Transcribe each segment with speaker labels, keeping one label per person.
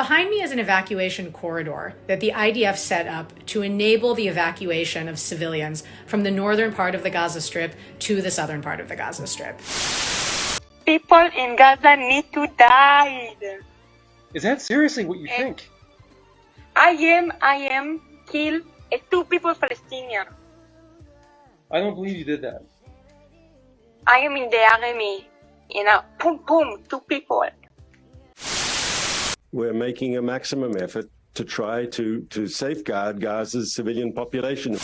Speaker 1: Behind me is an evacuation corridor that the IDF set up to enable the evacuation of civilians from the northern part of the Gaza Strip to the southern part of the Gaza Strip.
Speaker 2: People in Gaza need to die.
Speaker 3: Is that seriously what you think?
Speaker 2: I am killed 2 people Palestinian.
Speaker 3: I don't believe you did that.
Speaker 2: I am in the army. Boom, boom, 2 people.
Speaker 4: We're making a maximum effort to try to safeguard Gaza's civilian population.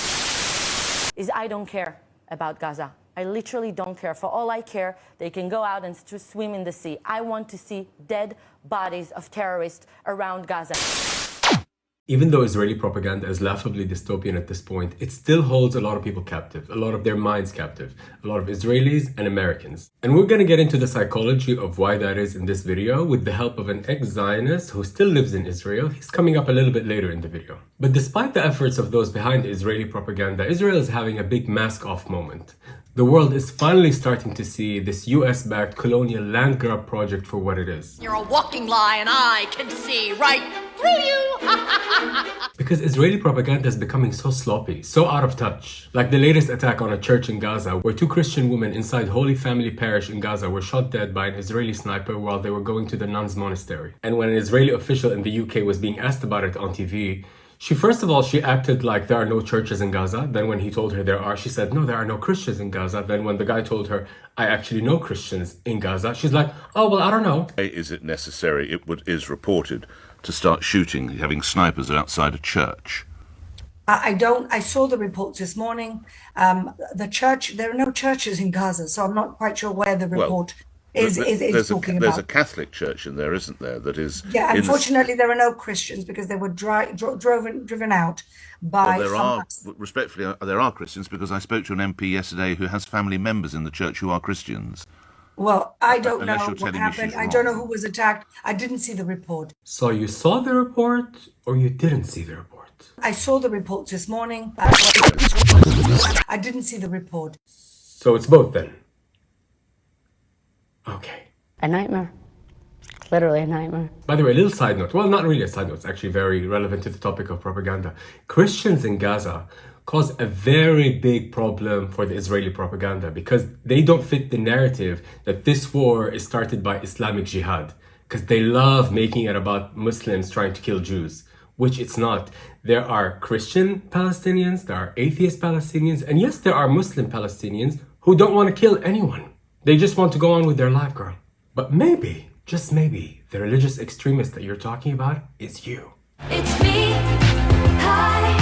Speaker 5: I don't care about Gaza. I literally don't care. For all I care, they can go out and swim in the sea. I want to see dead bodies of terrorists around Gaza.
Speaker 6: Even though Israeli propaganda is laughably dystopian at this point, it still holds a lot of people captive, a lot of their minds captive, a lot of Israelis and Americans. And we're going to get into the psychology of why that is in this video with the help of an ex-Zionist who still lives in Israel. He's coming up a little bit later in the video. But despite the efforts of those behind the Israeli propaganda, Israel is having a big mask-off moment. The world is finally starting to see this US-backed colonial land grab project for what it is.
Speaker 7: You're a walking lie and I can see right through you!
Speaker 6: Because Israeli propaganda is becoming so sloppy, so out of touch. Like the latest attack on a church in Gaza, where 2 Christian women inside Holy Family Parish in Gaza were shot dead by an Israeli sniper while they were going to the nuns' monastery. And when an Israeli official in the UK was being asked about it on TV, she acted like there are no churches in Gaza. Then when he told her there are, she said, no, there are no Christians in Gaza. Then when the guy told her, I actually know Christians in Gaza, she's like, oh, well, I don't know.
Speaker 8: Is it necessary, is reported, to start shooting, having snipers outside a church?
Speaker 9: I saw the reports this morning. There are no churches in Gaza, so I'm not quite sure where the report is talking about.
Speaker 8: There's a Catholic church in there, isn't there? That is.
Speaker 9: Yeah, unfortunately, there are no Christians because they were driven out by.
Speaker 8: Well, respectfully, there are Christians because I spoke to an MP yesterday who has family members in the church who are Christians.
Speaker 9: Well, I don't know what happened. I don't know who was attacked. I didn't see the report.
Speaker 6: So you saw the report or you didn't see the report?
Speaker 9: I saw the reports this morning. I didn't see the report.
Speaker 6: So it's both then? Okay.
Speaker 5: A nightmare. Literally a nightmare.
Speaker 6: By the way, a little side note. Well, not really a side note. It's actually very relevant to the topic of propaganda. Christians in Gaza cause a very big problem for the Israeli propaganda because they don't fit the narrative that this war is started by Islamic Jihad, because they love making it about Muslims trying to kill Jews, which it's not. There are Christian Palestinians, there are atheist Palestinians, and yes, there are Muslim Palestinians who don't want to kill anyone. They just want to go on with their life, girl. But maybe, just maybe, the religious extremist that you're talking about is you.
Speaker 7: It's me. Hi,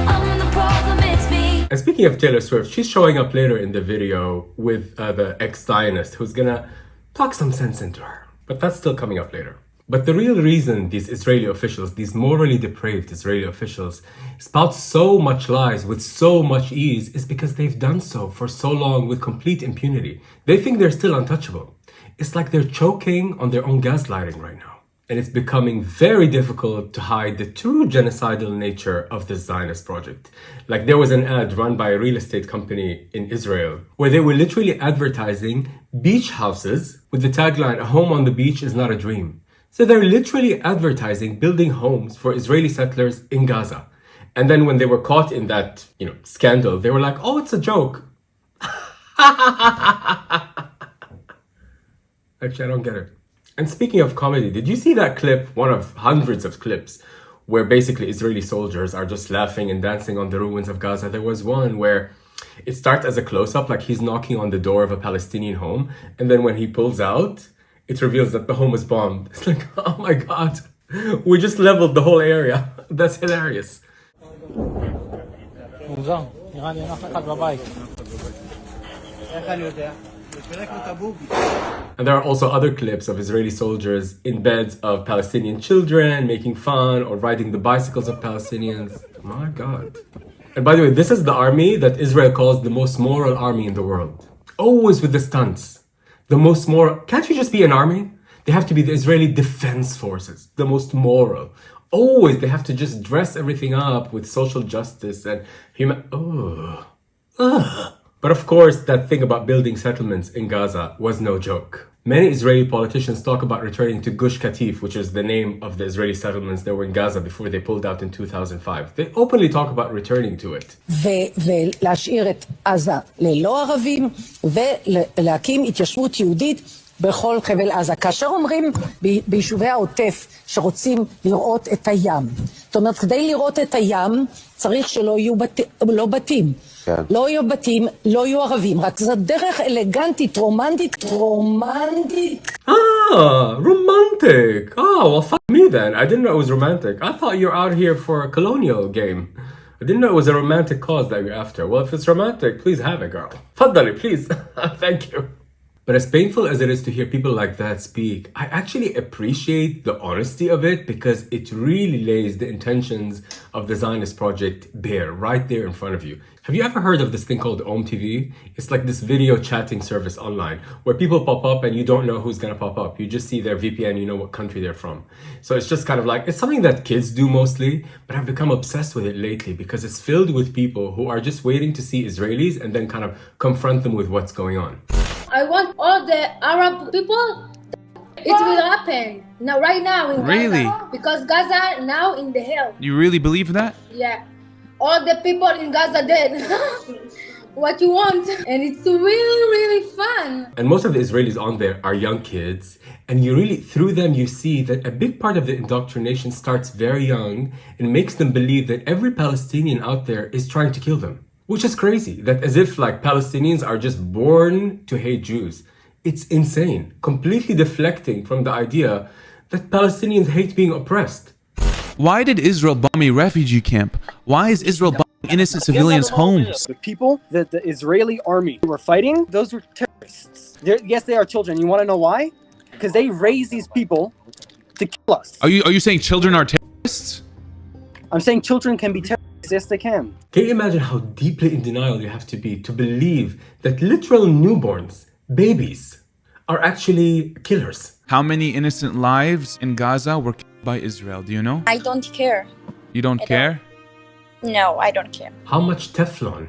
Speaker 7: I'm the problem, it's me.
Speaker 6: And speaking of Taylor Swift, she's showing up later in the video with the ex-Zionist who's gonna talk some sense into her. But that's still coming up later. But the real reason these Israeli officials, these morally depraved Israeli officials, spout so much lies with so much ease is because they've done so for so long with complete impunity. They think they're still untouchable. It's like they're choking on their own gaslighting right now. And it's becoming very difficult to hide the true genocidal nature of this Zionist project. Like there was an ad run by a real estate company in Israel where they were literally advertising beach houses with the tagline, "A home on the beach is not a dream." So they're literally advertising building homes for Israeli settlers in Gaza. And then when they were caught in that, scandal, they were like, oh, it's a joke. Actually, I don't get it. And speaking of comedy, did you see that clip, one of hundreds of clips, where basically Israeli soldiers are just laughing and dancing on the ruins of Gaza? There was one where it starts as a close-up, like he's knocking on the door of a Palestinian home. And then when he pulls out, it reveals that the home was bombed. It's like, oh my God, we just leveled the whole area. That's hilarious. And there are also other clips of Israeli soldiers in beds of Palestinian children, making fun or riding the bicycles of Palestinians. My God. And by the way, this is the army that Israel calls the most moral army in the world. Always with the stunts. The most moral. Can't you just be an army? They have to be the Israeli Defense Forces, the most moral. Always, they have to just dress everything up with social justice and human. But of course, that thing about building settlements in Gaza was no joke. Many Israeli politicians talk about returning to Gush Katif, which is the name of the Israeli settlements that were in Gaza before they pulled out in 2005. They openly talk about returning to it.
Speaker 10: ולהשאיר את עזה ללא ערבים ולהקים התיישבות יהודית בכל חבל עזה. כאשר אומרים ביישובי העוטף שרוצים לראות את הים, זאת אומרת, כדי לראות את הים צריך שלא יהיו בתים. לא יהיו בתים, לא יהיו ערבים, רק זו דרך אלגנטית, רומנטית.
Speaker 6: Romantic. Oh, well, fuck me then. I didn't know it was romantic. I thought you're out here for a colonial game. I didn't know it was a romantic cause that you're after. Well, if it's romantic, please have it, girl. Faddali, please. Thank you. But as painful as it is to hear people like that speak, I actually appreciate the honesty of it because it really lays the intentions of the Zionist project bare, right there in front of you. Have you ever heard of this thing called OMTV? It's like this video chatting service online where people pop up and you don't know who's gonna pop up. You just see their VPN, you know what country they're from. So it's just kind of like, it's something that kids do mostly, but I've become obsessed with it lately because it's filled with people who are just waiting to see Israelis and then kind of confront them with what's going on.
Speaker 11: I want all the Arab people. It will happen now, right now in Gaza, because Gaza now in the hell.
Speaker 12: You really believe that?
Speaker 11: Yeah, all the people in Gaza dead. What you want, and it's really fun.
Speaker 6: And most of the Israelis on there are young kids, and you really, through them, you see that a big part of the indoctrination starts very young and makes them believe that every Palestinian out there is trying to kill them. Which is crazy, that as if like Palestinians are just born to hate Jews. It's insane, completely deflecting from the idea that Palestinians hate being oppressed.
Speaker 12: Why did Israel bomb a refugee camp? Why is Israel bombing innocent civilians' homes?
Speaker 13: The people that the Israeli army were fighting, those were terrorists. Yes, they are children. You want to know why? Because they raise these people to kill us.
Speaker 12: Are you saying children are terrorists?
Speaker 13: I'm saying children can be terrorists. Yes, they can.
Speaker 6: Can you imagine how deeply in denial you have to be to believe that literal newborns, babies, are actually killers?
Speaker 12: How many innocent lives in Gaza were killed by Israel? Do you know?
Speaker 14: I don't care.
Speaker 12: You don't care?
Speaker 14: No, I don't care.
Speaker 6: How much Teflon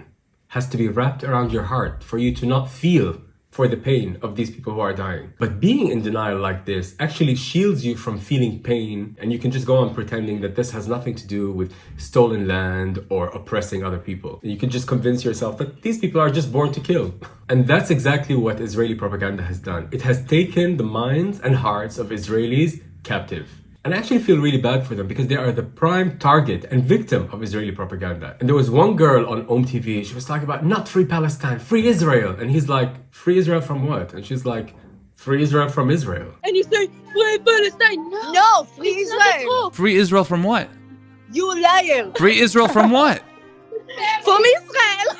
Speaker 6: has to be wrapped around your heart for you to not feel for the pain of these people who are dying? But being in denial like this actually shields you from feeling pain, and you can just go on pretending that this has nothing to do with stolen land or oppressing other people. You can just convince yourself that these people are just born to kill. And that's exactly what Israeli propaganda has done. It has taken the minds and hearts of Israelis captive. And I actually feel really bad for them because they are the prime target and victim of Israeli propaganda. And there was one girl on OMTV, she was talking about not free Palestine, free Israel. And he's like, free Israel from what? And she's like, free Israel from Israel.
Speaker 11: And you say, free Palestine. No, free Israel.
Speaker 12: Free Israel from what?
Speaker 11: You liar.
Speaker 12: Free Israel from what?
Speaker 11: From Israel.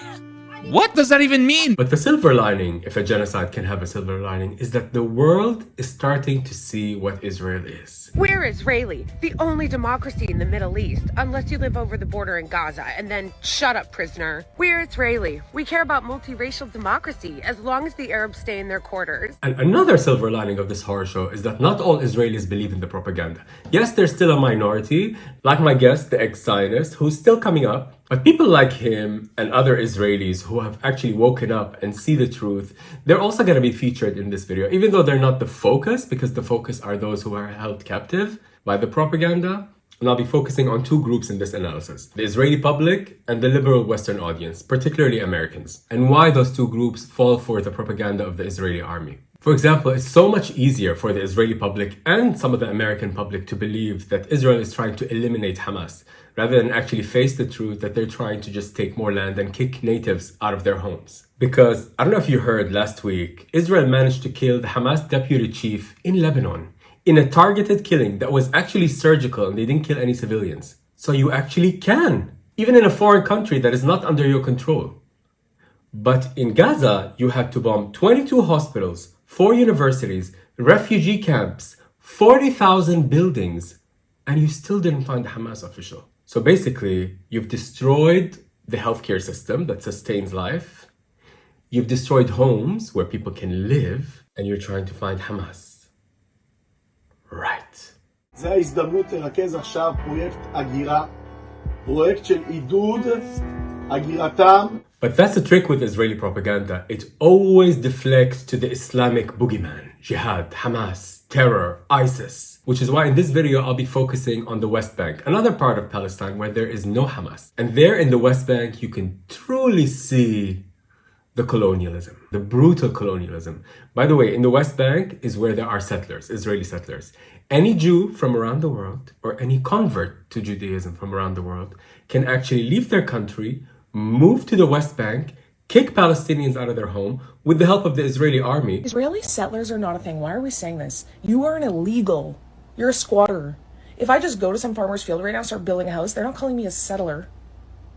Speaker 12: What does that even mean?
Speaker 6: But the silver lining, if a genocide can have a silver lining, is that the world is starting to see what Israel is.
Speaker 15: We're Israeli, the only democracy in the Middle East, unless you live over the border in Gaza, and then shut up, prisoner. We're Israeli. We care about multiracial democracy as long as the Arabs stay in their quarters.
Speaker 6: And another silver lining of this horror show is that not all Israelis believe in the propaganda. Yes, there's still a minority, like my guest, the ex-Zionist, who's still coming up. But people like him and other Israelis who have actually woken up and see the truth, they're also going to be featured in this video, even though they're not the focus, because the focus are those who are held captive by the propaganda. And I'll be focusing on two groups in this analysis: the Israeli public and the liberal Western audience, particularly Americans, and why those two groups fall for the propaganda of the Israeli army. For example, it's so much easier for the Israeli public and some of the American public to believe that Israel is trying to eliminate Hamas, rather than actually face the truth that they're trying to just take more land and kick natives out of their homes. Because, I don't know if you heard last week, Israel managed to kill the Hamas deputy chief in Lebanon in a targeted killing that was actually surgical, and they didn't kill any civilians. So you actually can, even in a foreign country that is not under your control. But in Gaza, you had to bomb 22 hospitals, 4 universities, refugee camps, 40,000 buildings, and you still didn't find a Hamas official. So basically, you've destroyed the healthcare system that sustains life. You've destroyed homes where people can live, and you're trying to find Hamas. Right.
Speaker 16: זה ההזדמנות לרכז עכשיו פרויקט הגירה, פרויקט של עידוד הגירתם.
Speaker 6: But that's the trick with Israeli propaganda. It always deflects to the Islamic boogeyman, jihad, Hamas, terror, ISIS. Which is why in this video, I'll be focusing on the West Bank, another part of Palestine where there is no Hamas. And there in the West Bank, you can truly see the colonialism, the brutal colonialism. By the way, in the West Bank is where there are settlers, Israeli settlers. Any Jew from around the world, or any convert to Judaism from around the world, can actually leave their country, move to the West Bank, kick Palestinians out of their home with the help of the Israeli army.
Speaker 17: Israeli settlers are not a thing. Why are we saying this? You are an illegal. You're a squatter. If I just go to some farmer's field right now and start building a house, they're not calling me a settler.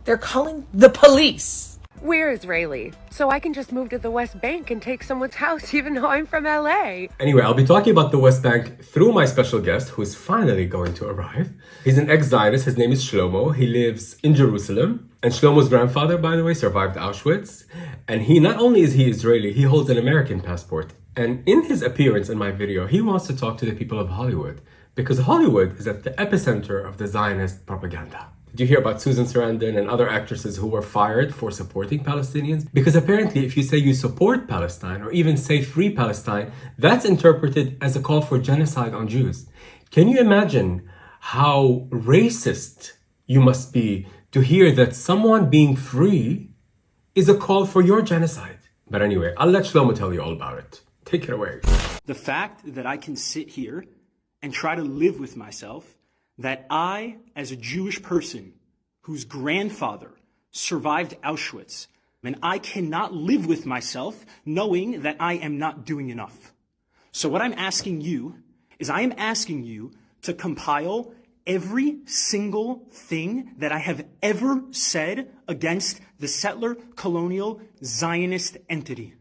Speaker 17: They're calling the police.
Speaker 15: We're Israeli, so I can just move to the West Bank and take someone's house even though I'm from LA.
Speaker 6: Anyway, I'll be talking about the West Bank through my special guest who is finally going to arrive. He's an ex-Zionist. His name is Shlomo. He lives in Jerusalem. And Shlomo's grandfather, by the way, survived Auschwitz. And he, not only is he Israeli, he holds an American passport. And in his appearance in my video, he wants to talk to the people of Hollywood because Hollywood is at the epicenter of the Zionist propaganda. Did you hear about Susan Sarandon and other actresses who were fired for supporting Palestinians? Because apparently if you say you support Palestine or even say free Palestine, that's interpreted as a call for genocide on Jews. Can you imagine how racist you must be to hear that someone being free is a call for your genocide? But anyway, I'll let Shlomo tell you all about it. Take it away.
Speaker 18: The fact that I can sit here and try to live with myself that I, as a Jewish person whose grandfather survived Auschwitz, and I cannot live with myself knowing that I am not doing enough. So what I'm asking you is I am asking you to compile every single thing that I have ever said against the settler colonial Zionist entity.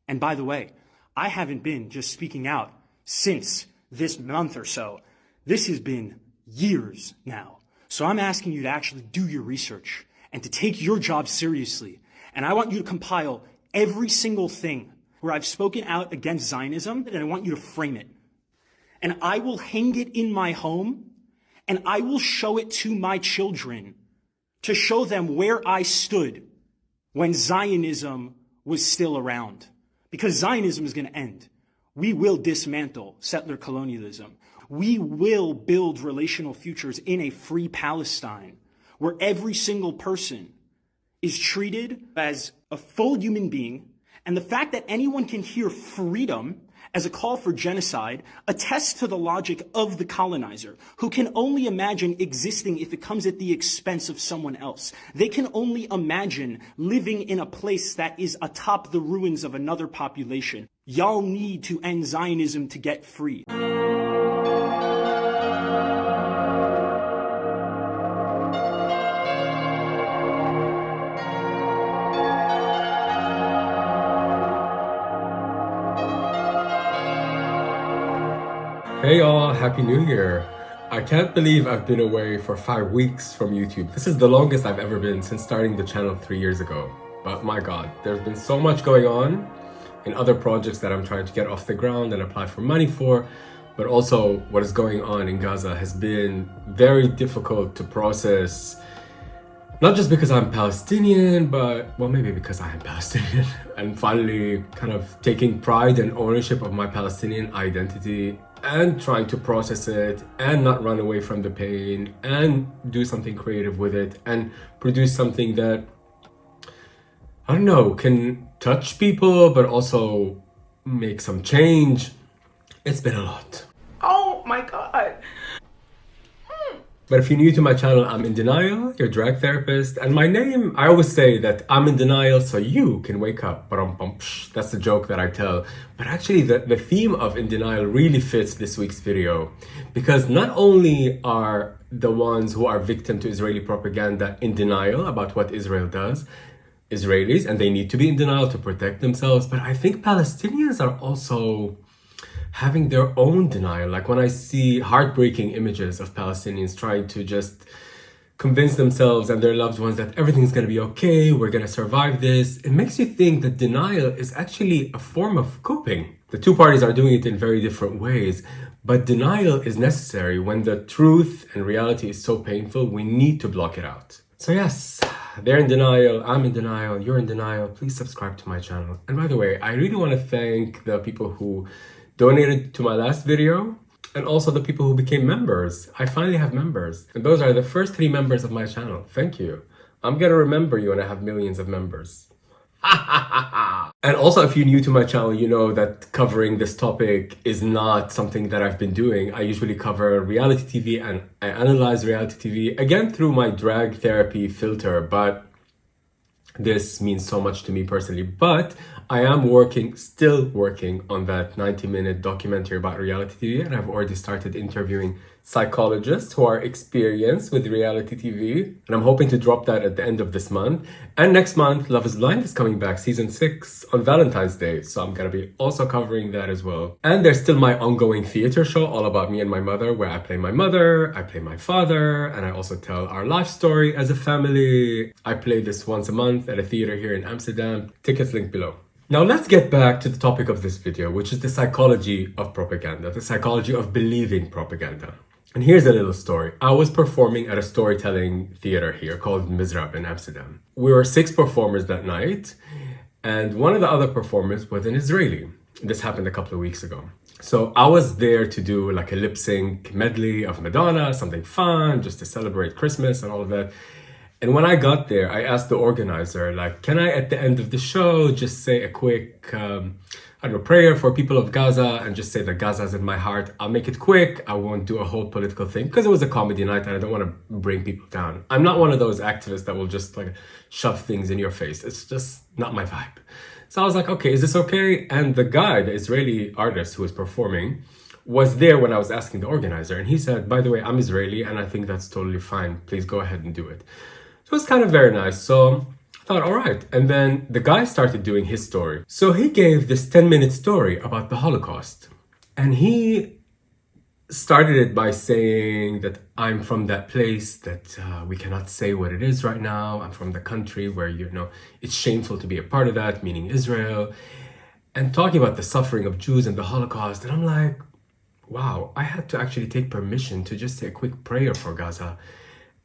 Speaker 18: And by the way, I haven't been just speaking out since this month or so. This has been years now. So I'm asking you to actually do your research and to take your job seriously. And I want you to compile every single thing where I've spoken out against Zionism, and I want you to frame it. And I will hang it in my home, and I will show it to my children to show them where I stood when Zionism was still around. Because Zionism is going to end. We will dismantle settler colonialism. We will build relational futures in a free Palestine where every single person is treated as a full human being. And the fact that anyone can hear freedom as a call for genocide attests to the logic of the colonizer, who can only imagine existing if it comes at the expense of someone else. They can only imagine living in a place that is atop the ruins of another population. Y'all need to end Zionism to get free.
Speaker 6: Hey y'all, Happy New Year. I can't believe I've been away for 5 weeks from YouTube. This is the longest I've ever been since starting the channel 3 years ago. But my God, there's been so much going on in other projects that I'm trying to get off the ground and apply for money for. But also what is going on in Gaza has been very difficult to process. Not just because I'm Palestinian, but well, maybe because I am Palestinian. And finally kind of taking pride and ownership of my Palestinian identity and trying to process it and not run away from the pain and do something creative with it and produce something that, I don't know, can touch people but also make some change. It's been a lot.
Speaker 17: Oh my God.
Speaker 6: But if you're new to my channel, I'm In Denial, your drag therapist. And my name, I always say that I'm in denial so you can wake up. That's the joke that I tell. But actually, the theme of In Denial really fits this week's video. Because not only are the ones who are victim to Israeli propaganda in denial about what Israel does, Israelis, and they need to be in denial to protect themselves, but I think Palestinians are also having their own denial. Like when I see heartbreaking images of Palestinians trying to just convince themselves and their loved ones that everything's going to be okay, we're going to survive this, it makes you think that denial is actually a form of coping. The two parties are doing it in very different ways, but denial is necessary when the truth and reality is so painful. We need to block it out. So yes, they're in denial, I'm in denial, you're in denial, please subscribe to my channel. And by the way, I really want to thank the people who donated to my last video and also the people who became members. I finally have members. And those are the first 3 members of my channel. Thank you. I'm going to remember you when I have millions of members. And also, if you're new to my channel, you know that covering this topic is not something that I've been doing. I usually cover reality TV and I analyze reality TV, again, through my drag therapy filter, but this means so much to me personally. But I am still working on that 90-minute documentary about reality TV, and I've already started interviewing psychologists who are experienced with reality TV, and I'm hoping to drop that at the end of this month. And next month, Love is Blind is coming back, season 6, on Valentine's Day, so I'm gonna be also covering that as well. And there's still my ongoing theater show, All About Me and My Mother, where I play my mother, I play my father, and I also tell our life story as a family. I play this once a month at a theater here in Amsterdam. Tickets linked below. Now let's get back to the topic of this video, which is the psychology of propaganda, the psychology of believing propaganda. And here's a little story. I was performing at a storytelling theater here called Mizrab in Amsterdam. We were 6 performers that night, and one of the other performers was an Israeli. This happened a couple of weeks ago. So I was there to do like a lip-sync medley of Madonna, something fun, just to celebrate Christmas and all of that. And when I got there, I asked the organizer, like, can I, at the end of the show, just say a quick, prayer for people of Gaza and just say that Gaza is in my heart. I'll make it quick. I won't do a whole political thing because it was a comedy night and I don't want to bring people down. I'm not one of those activists that will just like shove things in your face. It's just not my vibe. So I was like, okay, is this okay? And the guy, the Israeli artist who was performing, was there when I was asking the organizer. And he said, by the way, I'm Israeli and I think that's totally fine. Please go ahead and do it. So it was kind of very nice. So I thought, all right. And then the guy started doing his story. So he gave this 10-minute story about the Holocaust. And he started it by saying that I'm from that place that we cannot say what it is right now. I'm from the country where, you know, it's shameful to be a part of that, meaning Israel. And talking about the suffering of Jews and the Holocaust. And I'm like, wow, I had to actually take permission to just say a quick prayer for Gaza.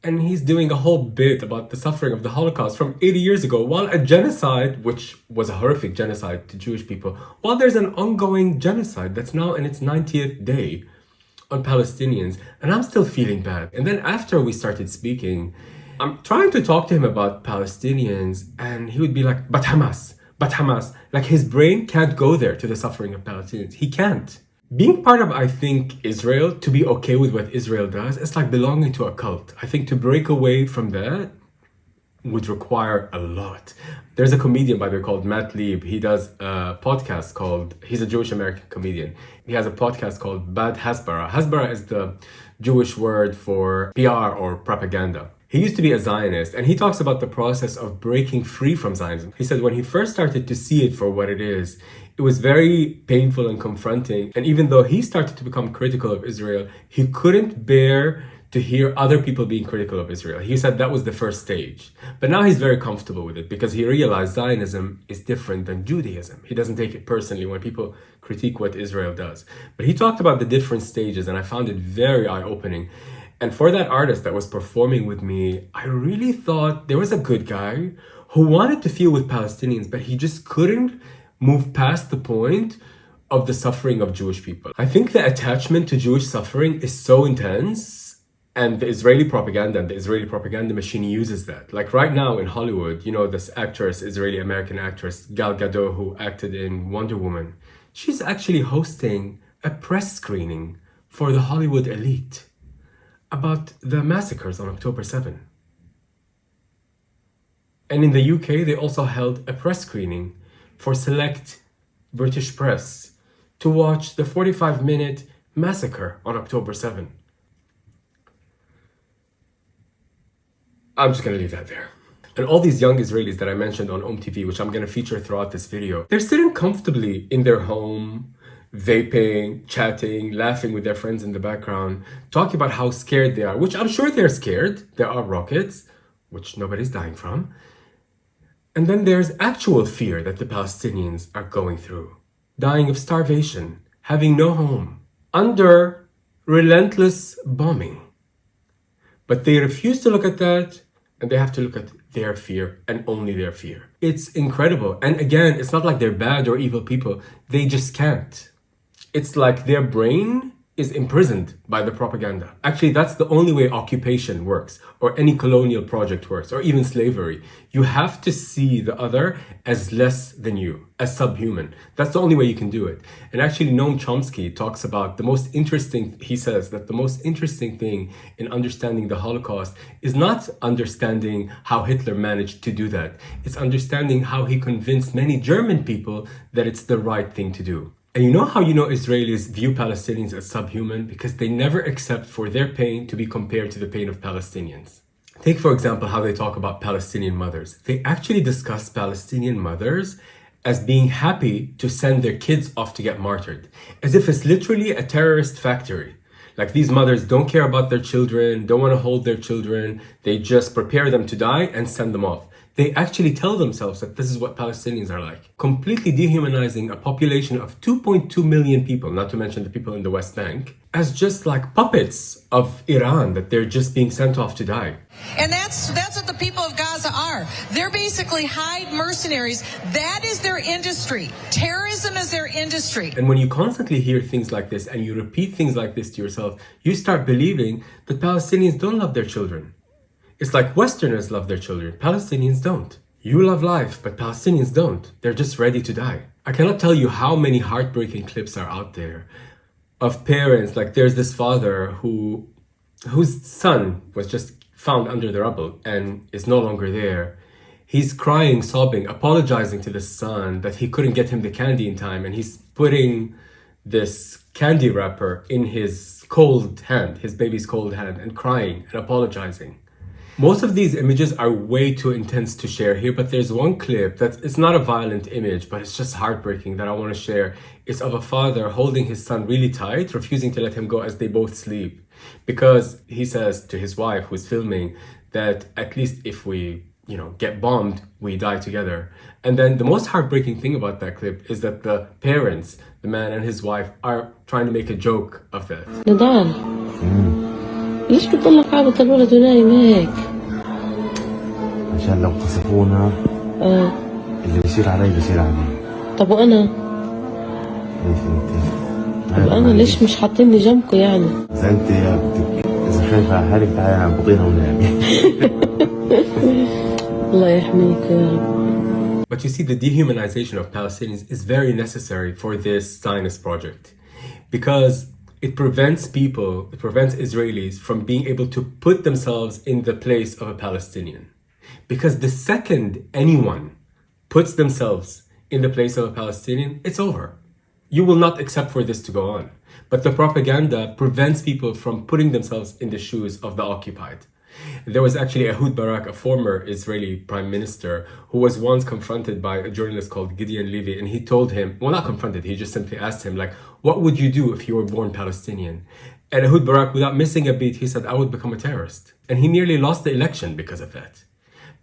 Speaker 6: And he's doing a whole bit about the suffering of the Holocaust from 80 years ago, while a genocide, which was a horrific genocide to Jewish people, while there's an ongoing genocide that's now in its 90th day on Palestinians, and I'm still feeling bad. And then after we started speaking, I'm trying to talk to him about Palestinians, and he would be like, but Hamas, like his brain can't go there to the suffering of Palestinians. He can't. Being part of, I think, Israel, to be okay with what Israel does, it's like belonging to a cult. I think to break away from that would require a lot. There's a comedian, by the way, called Matt Lieb. He does a podcast called, he's a Jewish American comedian. He has a podcast called Bad Hasbara. Hasbara is the Jewish word for PR or propaganda. He used to be a Zionist, and he talks about the process of breaking free from Zionism. He said when he first started to see it for what it is, it was very painful and confronting. And even though he started to become critical of Israel, he couldn't bear to hear other people being critical of Israel. He said that was the first stage. But now he's very comfortable with it because he realized Zionism is different than Judaism. He doesn't take it personally when people critique what Israel does. But he talked about the different stages, and I found it very eye-opening. And for that artist that was performing with me, I really thought there was a good guy who wanted to feel with Palestinians, but he just couldn't move past the point of the suffering of Jewish people. I think the attachment to Jewish suffering is so intense, and the Israeli propaganda and the Israeli propaganda machine uses that. Like right now in Hollywood, you know, this actress, Israeli-American actress, Gal Gadot, who acted in Wonder Woman, she's actually hosting a press screening for the Hollywood elite about the massacres on October 7. And in the UK, they also held a press screening for select British press to watch the 45-minute massacre on October 7. I'm just going to leave that there. And all these young Israelis that I mentioned on TV, which I'm going to feature throughout this video, they're sitting comfortably in their home, vaping, chatting, laughing with their friends in the background, talking about how scared they are, which I'm sure they're scared. There are rockets, which nobody's dying from. And then there's actual fear that the Palestinians are going through, dying of starvation, having no home, under relentless bombing. But they refuse to look at that, and they have to look at their fear and only their fear. It's incredible. And again, it's not like they're bad or evil people. They just can't. It's like their brain is imprisoned by the propaganda. Actually, that's the only way occupation works, or any colonial project works, or even slavery. You have to see the other as less than you, as subhuman. That's the only way you can do it. And actually, Noam Chomsky talks about he says that the most interesting thing in understanding the Holocaust is not understanding how Hitler managed to do that. It's understanding how he convinced many German people that it's the right thing to do. And you know how Israelis view Palestinians as subhuman? Because they never accept for their pain to be compared to the pain of Palestinians. Take, for example, how they talk about Palestinian mothers. They actually discuss Palestinian mothers as being happy to send their kids off to get martyred, as if it's literally a terrorist factory. Like, these mothers don't care about their children, don't want to hold their children. They just prepare them to die and send them off. They actually tell themselves that this is what Palestinians are like. Completely dehumanizing a population of 2.2 million people, not to mention the people in the West Bank, as just like puppets of Iran, that they're just being sent off to die.
Speaker 19: And that's what the people of Gaza are. They're basically hired mercenaries. That is their industry. Terrorism is their industry.
Speaker 6: And when you constantly hear things like this and you repeat things like this to yourself, you start believing that Palestinians don't love their children. It's like Westerners love their children, Palestinians don't. You love life, but Palestinians don't. They're just ready to die. I cannot tell you how many heartbreaking clips are out there of parents. Like, there's this father whose son was just found under the rubble and is no longer there. He's crying, sobbing, apologizing to the son that he couldn't get him the candy in time, and he's putting this candy wrapper in his cold hand, his baby's cold hand, and crying and apologizing. Most of these images are way too intense to share here, but there's one clip it's not a violent image, but it's just heartbreaking that I want to share. It's of a father holding his son really tight, refusing to let him go as they both sleep. Because he says to his wife, who's filming, that at least if we, get bombed, we die together. And then the most heartbreaking thing about that clip is that the parents, the man and his wife, are trying to make a joke of that.
Speaker 20: ليش بتضلك عابط الولد ونايم هيك؟
Speaker 21: عشان لو قصفونا اللي بيصير علي بيصير علي.
Speaker 20: طب وأنا؟
Speaker 21: ليش انت؟
Speaker 20: طب أنا ليش مش حاطيني جنبكم يعني؟
Speaker 21: إذا أنت إذا خايفة على حالك تعالي عم بطيها ونامي.
Speaker 20: الله يحميك يا رب.
Speaker 6: But you see, the dehumanization of Palestinians is very necessary for this Zionist project, because it prevents Israelis from being able to put themselves in the place of a Palestinian. Because the second anyone puts themselves in the place of a Palestinian, it's over. You will not accept for this to go on. But the propaganda prevents people from putting themselves in the shoes of the occupied. There was actually Ehud Barak, a former Israeli prime minister, who was once confronted by a journalist called Gideon Levy, and he told him, well, not confronted, he just simply asked him, like, what would you do if you were born Palestinian? And Ehud Barak, without missing a beat, he said, I would become a terrorist. And he nearly lost the election because of that.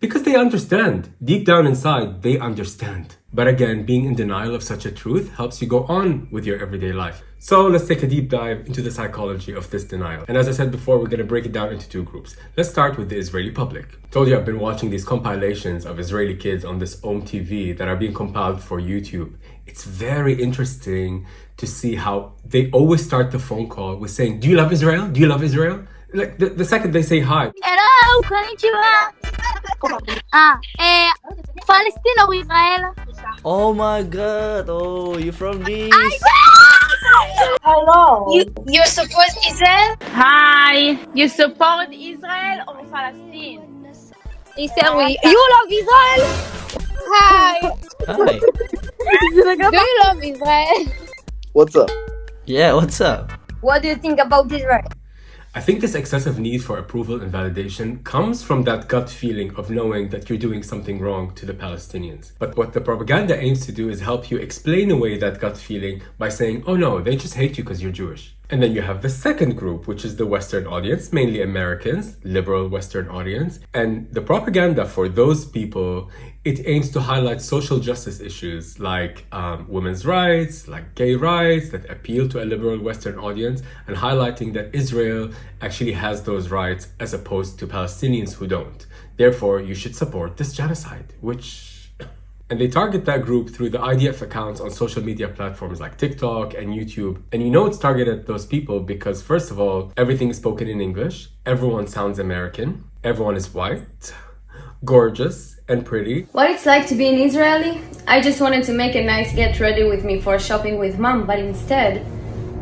Speaker 6: Because they understand. Deep down inside, they understand. But again, being in denial of such a truth helps you go on with your everyday life. So let's take a deep dive into the psychology of this denial. And as I said before, we're going to break it down into two groups. Let's start with the Israeli public. I told you I've been watching these compilations of Israeli kids on this Om TV that are being compiled for YouTube. It's very interesting to see how they always start the phone call with saying, do you love Israel? Do you love Israel? Like the second they say hi.
Speaker 11: Hello, konnichiwa. Palestine or Israel?
Speaker 22: Oh my god, oh, you're from this?
Speaker 11: Hello. You support Israel? Hi. You support Israel or Palestine? Israel. You love Israel? Hi.
Speaker 22: Hi.
Speaker 11: Do you love Israel?
Speaker 22: What's up? Yeah, what's up?
Speaker 11: What do you think about Israel?
Speaker 6: I think this excessive need for approval and validation comes from that gut feeling of knowing that you're doing something wrong to the Palestinians. But what the propaganda aims to do is help you explain away that gut feeling by saying, oh no, they just hate you because you're Jewish. And then you have the second group, which is the Western audience, mainly Americans, liberal Western audience. And the propaganda for those people It aims to highlight social justice issues like women's rights, like gay rights that appeal to a liberal Western audience, and highlighting that Israel actually has those rights as opposed to Palestinians who don't. Therefore, you should support this genocide, and they target that group through the IDF accounts on social media platforms like TikTok and YouTube. And you know it's targeted at those people because, first of all, everything is spoken in English, everyone sounds American, everyone is white, gorgeous, and pretty.
Speaker 1: What it's like to be an Israeli? I just wanted to make a nice get ready with me for shopping with mom, but instead,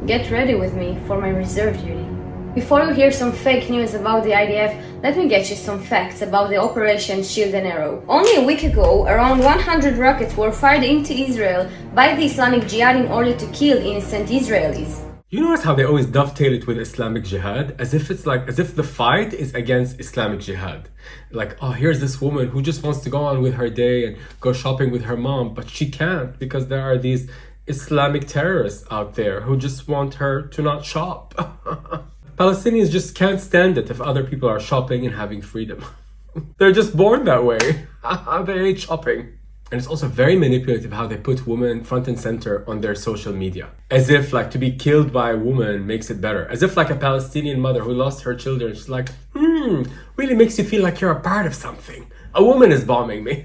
Speaker 1: get ready with me for my reserve duty. Before you hear some fake news about the IDF, let me get you some facts about the Operation Shield and Arrow. Only a week ago, around 100 rockets were fired into Israel by the Islamic Jihad in order to kill innocent Israelis.
Speaker 6: You notice how they always dovetail it with Islamic Jihad, as if the fight is against Islamic Jihad. Like, oh, here's this woman who just wants to go on with her day and go shopping with her mom, but she can't because there are these Islamic terrorists out there who just want her to not shop. Palestinians just can't stand it if other people are shopping and having freedom. They're just born that way. They hate shopping. And it's also very manipulative how they put women front and center on their social media. As if like to be killed by a woman makes it better. As if like a Palestinian mother who lost her children, she's like, really makes you feel like you're a part of something. A woman is bombing me.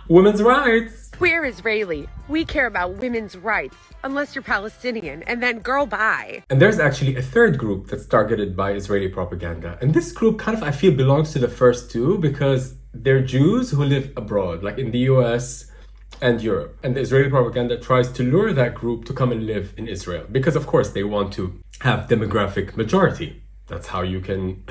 Speaker 6: Women's rights.
Speaker 15: We're Israeli. We care about women's rights, unless you're Palestinian, and then girl, bye.
Speaker 6: And there's actually a third group that's targeted by Israeli propaganda. And this group kind of, I feel, belongs to the first two because they're Jews who live abroad, like in the US and Europe. And the Israeli propaganda tries to lure that group to come and live in Israel because, of course, they want to have demographic majority. That's how you can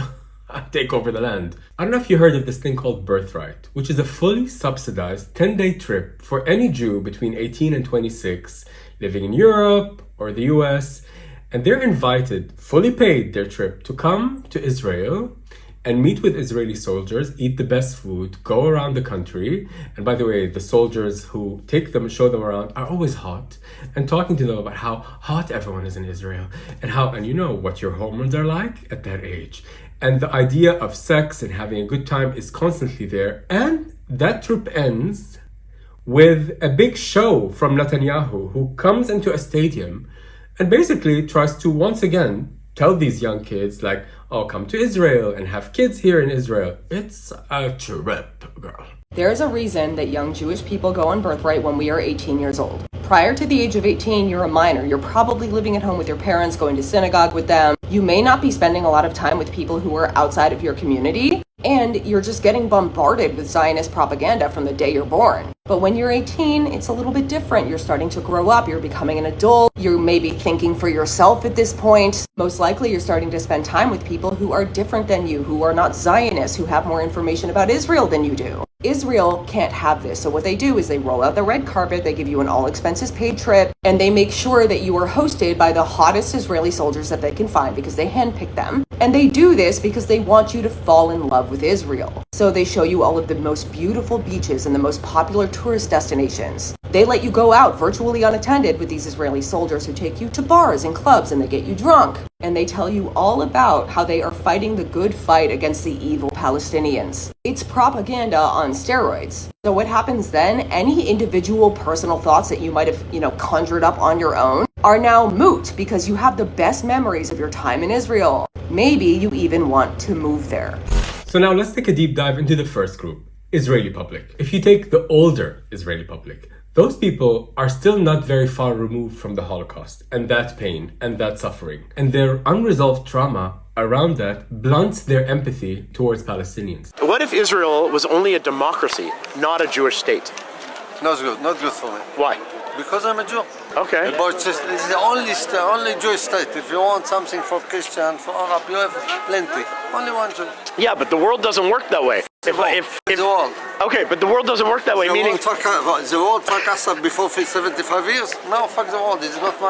Speaker 6: take over the land. I don't know if you heard of this thing called Birthright, which is a fully subsidized 10-day trip for any Jew between 18 and 26 living in Europe or the US. And they're invited, fully paid their trip, to come to Israel and meet with Israeli soldiers, eat the best food, go around the country. And by the way, the soldiers who take them and show them around are always hot, and talking to them about how hot everyone is in Israel and you know what your hormones are like at that age. And the idea of sex and having a good time is constantly there. And that trip ends with a big show from Netanyahu, who comes into a stadium and basically tries to once again tell these young kids like, oh, come to Israel and have kids here in Israel. It's a trip, girl.
Speaker 3: There's a reason that young Jewish people go on birthright when we are 18 years old. Prior to the age of 18, you're a minor. You're probably living at home with your parents, going to synagogue with them. You may not be spending a lot of time with people who are outside of your community, and you're just getting bombarded with Zionist propaganda from the day you're born. But when you're 18, it's a little bit different. You're starting to grow up. You're becoming an adult. You may be thinking for yourself at this point. Most likely, you're starting to spend time with people who are different than you, who are not Zionists, who have more information about Israel than you do. Israel can't have this. So what they do is they roll out the red carpet, they give you an all expenses paid trip, and they make sure that you are hosted by the hottest Israeli soldiers that they can find because they handpick them. And they do this because they want you to fall in love with Israel. So they show you all of the most beautiful beaches and the most popular tourist destinations. They let you go out virtually unattended with these Israeli soldiers who take you to bars and clubs and they get you drunk. And they tell you all about how they are fighting the good fight against the evil Palestinians. It's propaganda on steroids. So what happens then? Any individual personal thoughts that you might have, conjured up on your own are now moot because you have the best memories of your time in Israel. Maybe you even want to move there.
Speaker 6: So now let's take a deep dive into the first group, Israeli public. If you take the older Israeli public, those people are still not very far removed from the Holocaust and that pain and that suffering. And their unresolved trauma around that blunts their empathy towards Palestinians.
Speaker 23: What if Israel was only a democracy, not a Jewish state?
Speaker 24: Not good for me.
Speaker 23: Why?
Speaker 24: Because I'm a Jew.
Speaker 23: Okay.
Speaker 24: But it's the only Jewish state. If you want something for Christian, for Arab, you have plenty. Only one Jew.
Speaker 23: Yeah, but the world doesn't work that way.
Speaker 24: The world.
Speaker 23: Okay, but the world doesn't work that way, meaning...
Speaker 24: The world fracased before 75 years. No, fuck the world. It's not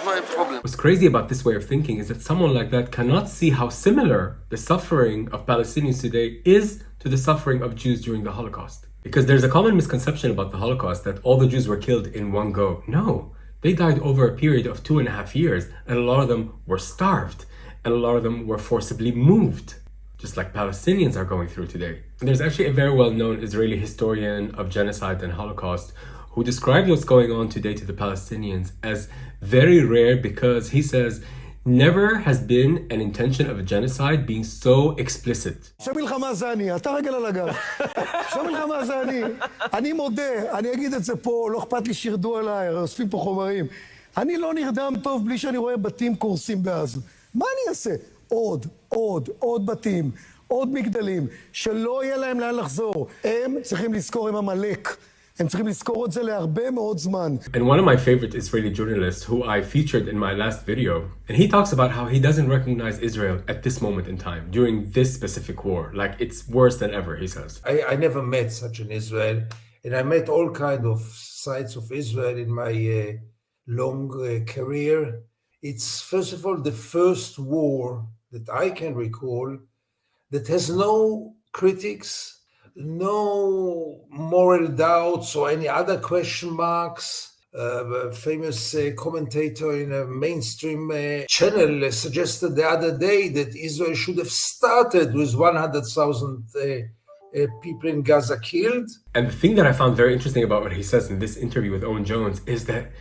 Speaker 24: my problem.
Speaker 6: What's crazy about this way of thinking is that someone like that cannot see how similar the suffering of Palestinians today is to the suffering of Jews during the Holocaust. Because there's a common misconception about the Holocaust that all the Jews were killed in one go. No, they died over a period of 2.5 years, and a lot of them were starved, and a lot of them were forcibly moved. just like Palestinians are going through today. And there's actually a very well-known Israeli historian of genocide and Holocaust who described what's going on today to the Palestinians as very rare, because he says never has been an intention of a genocide being so explicit.
Speaker 2: שמלחמה זה אני, אתה רגל על הגב. שמלחמה זה אני מודה, אני אגיד את זה פה, לא אכפת לי שירדו עליי, אוספים פה חומרים. אני לא נרדם טוב בלי שאני רואה בתים קורסים בעזה. מה אני אעשה? עוד בתים, עוד מגדלים, שלא יהיה להם לאן לחזור. הם צריכים לזכור, הם עמלק. הם צריכים לזכור את זה להרבה מאוד זמן.
Speaker 6: And one of my favorite Israeli journalists who I featured in my last video, and he talks about how he doesn't recognize Israel at this moment in time, during this specific war. Like, it's worse than ever, he says.
Speaker 4: I never met such an Israel, and I met all kinds of sides of Israel in my long career. It's, first of all, the first war that I can recall that has no critics, no moral doubts or any other question marks. A famous commentator in a mainstream channel suggested the other day that Israel should have started with 100,000 people in Gaza killed.
Speaker 6: And the thing that I found very interesting about what he says in this interview with Owen Jones is that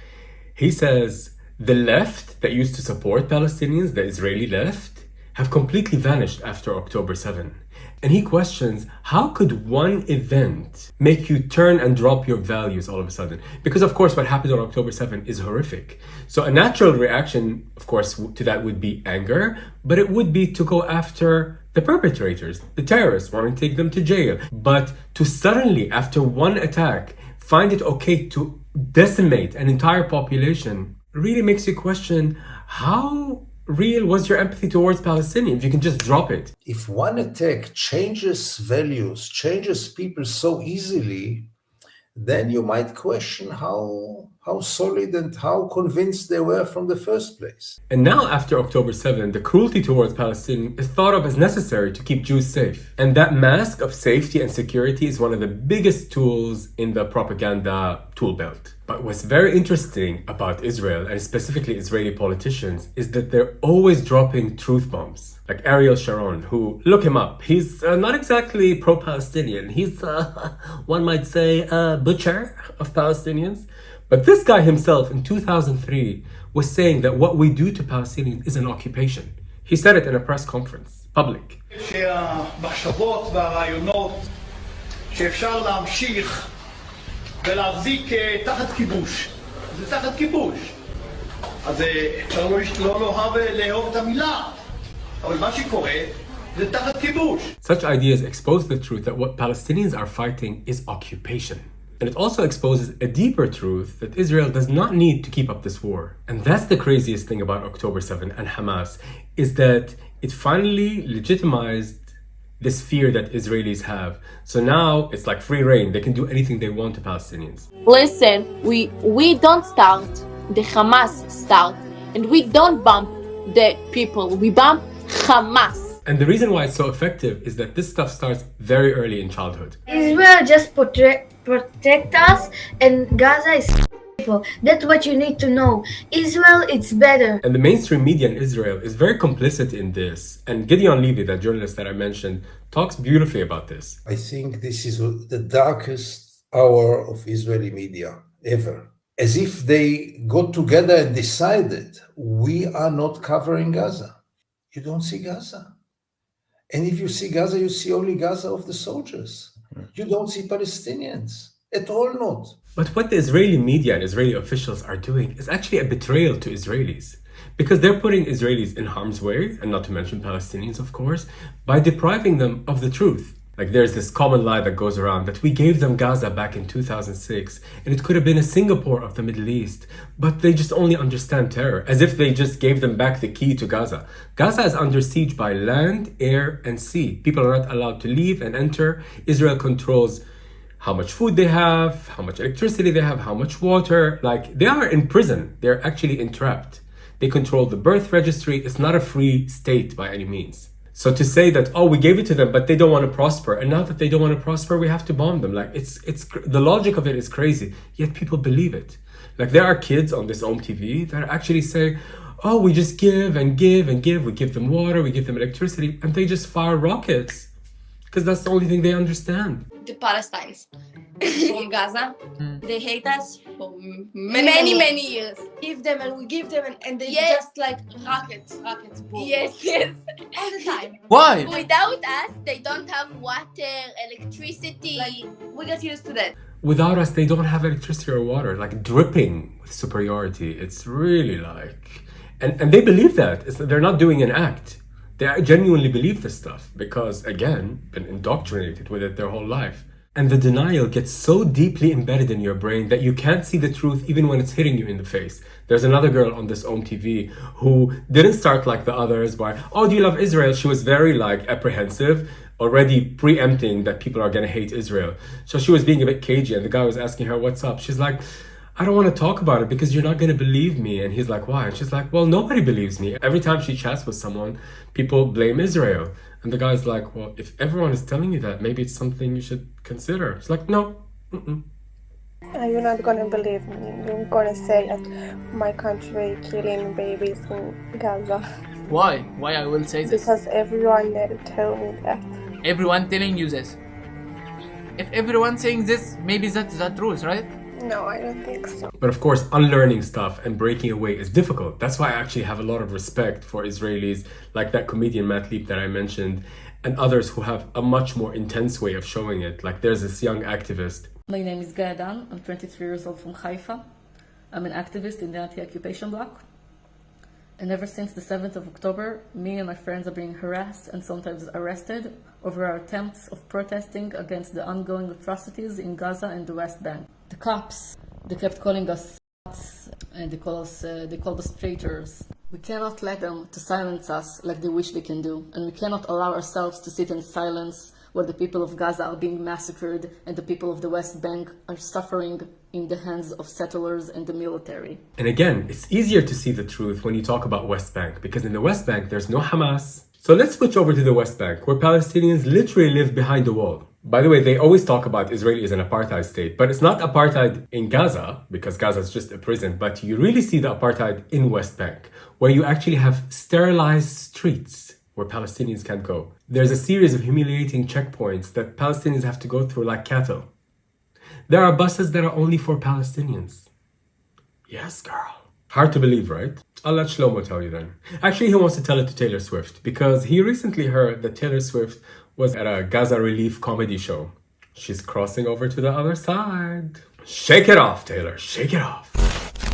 Speaker 6: he says the left that used to support Palestinians, the Israeli left, have completely vanished after October 7. And he questions, how could one event make you turn and drop your values all of a sudden? Because of course what happened on October 7 is horrific. So a natural reaction, of course, to that would be anger, but it would be to go after the perpetrators, the terrorists, wanting to take them to jail. But to suddenly, after one attack, find it okay to decimate an entire population really makes you question how real was your empathy towards Palestinians? You can just drop it.
Speaker 4: If one attack changes values, changes people so easily, then you might question how solid and how convinced they were from the first place.
Speaker 6: And now, after October 7, the cruelty towards Palestinians is thought of as necessary to keep Jews safe. And that mask of safety and security is one of the biggest tools in the propaganda tool belt. But what's very interesting about Israel, and specifically Israeli politicians, is that they're always dropping truth bombs. Like Ariel Sharon, who, look him up, he's not exactly pro-Palestinian. He's, one might say, a butcher of Palestinians. But this guy himself in 2003 was saying that what we do to Palestinians is an occupation. He said it in a press conference, public.
Speaker 16: שהמחשבות והרעיונות שאפשר להמשיך ולהחזיק תחת כיבוש. זה תחת כיבוש. אז אפשר לא לאהוב את המילה, אבל מה שקורה זה תחת כיבוש.
Speaker 6: Such ideas expose the truth that what Palestinians are fighting is occupation. And it also exposes a deeper truth that Israel does not need to keep up this war. And that's the craziest thing about October 7 and Hamas, is that it finally legitimized this fear that Israelis have. So now it's like free reign. They can do anything they want to Palestinians.
Speaker 11: Listen, we don't start, the Hamas start, and we don't bump the people, we bump Hamas.
Speaker 6: And the reason why it's so effective is that this stuff starts very early in childhood.
Speaker 1: Israel just protect us, and Gaza is people. That's what you need to know. Israel, it's better.
Speaker 6: And the mainstream media in Israel is very complicit in this. And Gideon Levy, that journalist that I mentioned, talks beautifully about this.
Speaker 4: I think this is the darkest hour of Israeli media ever. As if they got together and decided, we are not covering Gaza. You don't see Gaza. And if you see Gaza, you see only Gaza of the soldiers. You don't see Palestinians at all, not.
Speaker 6: But what the Israeli media and Israeli officials are doing is actually a betrayal to Israelis, because they're putting Israelis in harm's way, and not to mention Palestinians, of course, by depriving them of the truth. Like, there's this common lie that goes around that we gave them Gaza back in 2006, and it could have been a Singapore of the Middle East, but they just only understand terror, as if they just gave them back the key to Gaza. Gaza is under siege by land, air, and sea. People are not allowed to leave and enter. Israel controls how much food they have, how much electricity they have, how much water. Like, they are in prison. They're actually entrapped. They control the birth registry. It's not a free state by any means. So to say that, oh, we gave it to them, but they don't want to prosper, and now that they don't want to prosper, we have to bomb them. Like, it's the logic of it is crazy, yet people believe it. Like, there are kids on this Om TV that actually say, oh, we just give and give and give. We give them water, we give them electricity, and they just fire rockets. Because that's the only thing they understand.
Speaker 5: The Palestinians from Gaza, they hate us for many years. Give them and we give them and they just like rockets, boom. Yes, all the time.
Speaker 7: Why?
Speaker 5: Without us, they don't have water, electricity. Like, we get used to that.
Speaker 6: Without us, they don't have electricity or water, like dripping with superiority. It's really like... And they believe that. They're not doing an act. They genuinely believe this stuff because, again, been indoctrinated with it their whole life. And the denial gets so deeply embedded in your brain that you can't see the truth even when it's hitting you in the face. There's another girl on this OMTV who didn't start like the others by, oh, do you love Israel? She was very like apprehensive, already preempting that people are going to hate Israel. So she was being a bit cagey and the guy was asking her, what's up? She's like, I don't want to talk about it because you're not going to believe me. And he's like, why? And she's like, well, nobody believes me. Every time she chats with someone, people blame Israel. And the guy's like, well, if everyone is telling you that, maybe it's something you should consider. She's like, no.
Speaker 8: You're not going to believe me. You're going to say that my country killing babies in Gaza.
Speaker 7: Why? Why I will say this?
Speaker 8: Because everyone there told me that.
Speaker 7: Everyone telling you this. If everyone saying this, maybe that's the truth, right?
Speaker 8: No, I don't think so.
Speaker 6: But of course, unlearning stuff and breaking away is difficult. That's why I actually have a lot of respect for Israelis, like that comedian Matt Leap that I mentioned, and others who have a much more intense way of showing it. Like there's this young activist.
Speaker 9: My name is Gadan. I'm 23 years old from Haifa. I'm an activist in the anti-occupation bloc. And ever since the 7th of October, me and my friends are being harassed and sometimes arrested over our attempts of protesting against the ongoing atrocities in Gaza and the West Bank. The cops, they kept calling us thugs, and they called us traitors. We cannot let them to silence us like they wish they can do, and we cannot allow ourselves to sit in silence where the people of Gaza are being massacred and the people of the West Bank are suffering in the hands of settlers and the military.
Speaker 6: And again, it's easier to see the truth when you talk about West Bank, because in the West Bank, there's no Hamas. So let's switch over to the West Bank, where Palestinians literally live behind a wall. By the way, they always talk about Israel as an apartheid state, but it's not apartheid in Gaza, because Gaza is just a prison, but you really see the apartheid in West Bank, where you actually have sterilized streets where Palestinians can't go. There's a series of humiliating checkpoints that Palestinians have to go through like cattle. There are buses that are only for Palestinians. Yes, girl. Hard to believe, right? I'll let Shlomo tell you then. Actually, he wants to tell it to Taylor Swift because he recently heard that Taylor Swift was at a Gaza relief comedy show. She's crossing over to the other side. Shake it off, Taylor. Shake it off.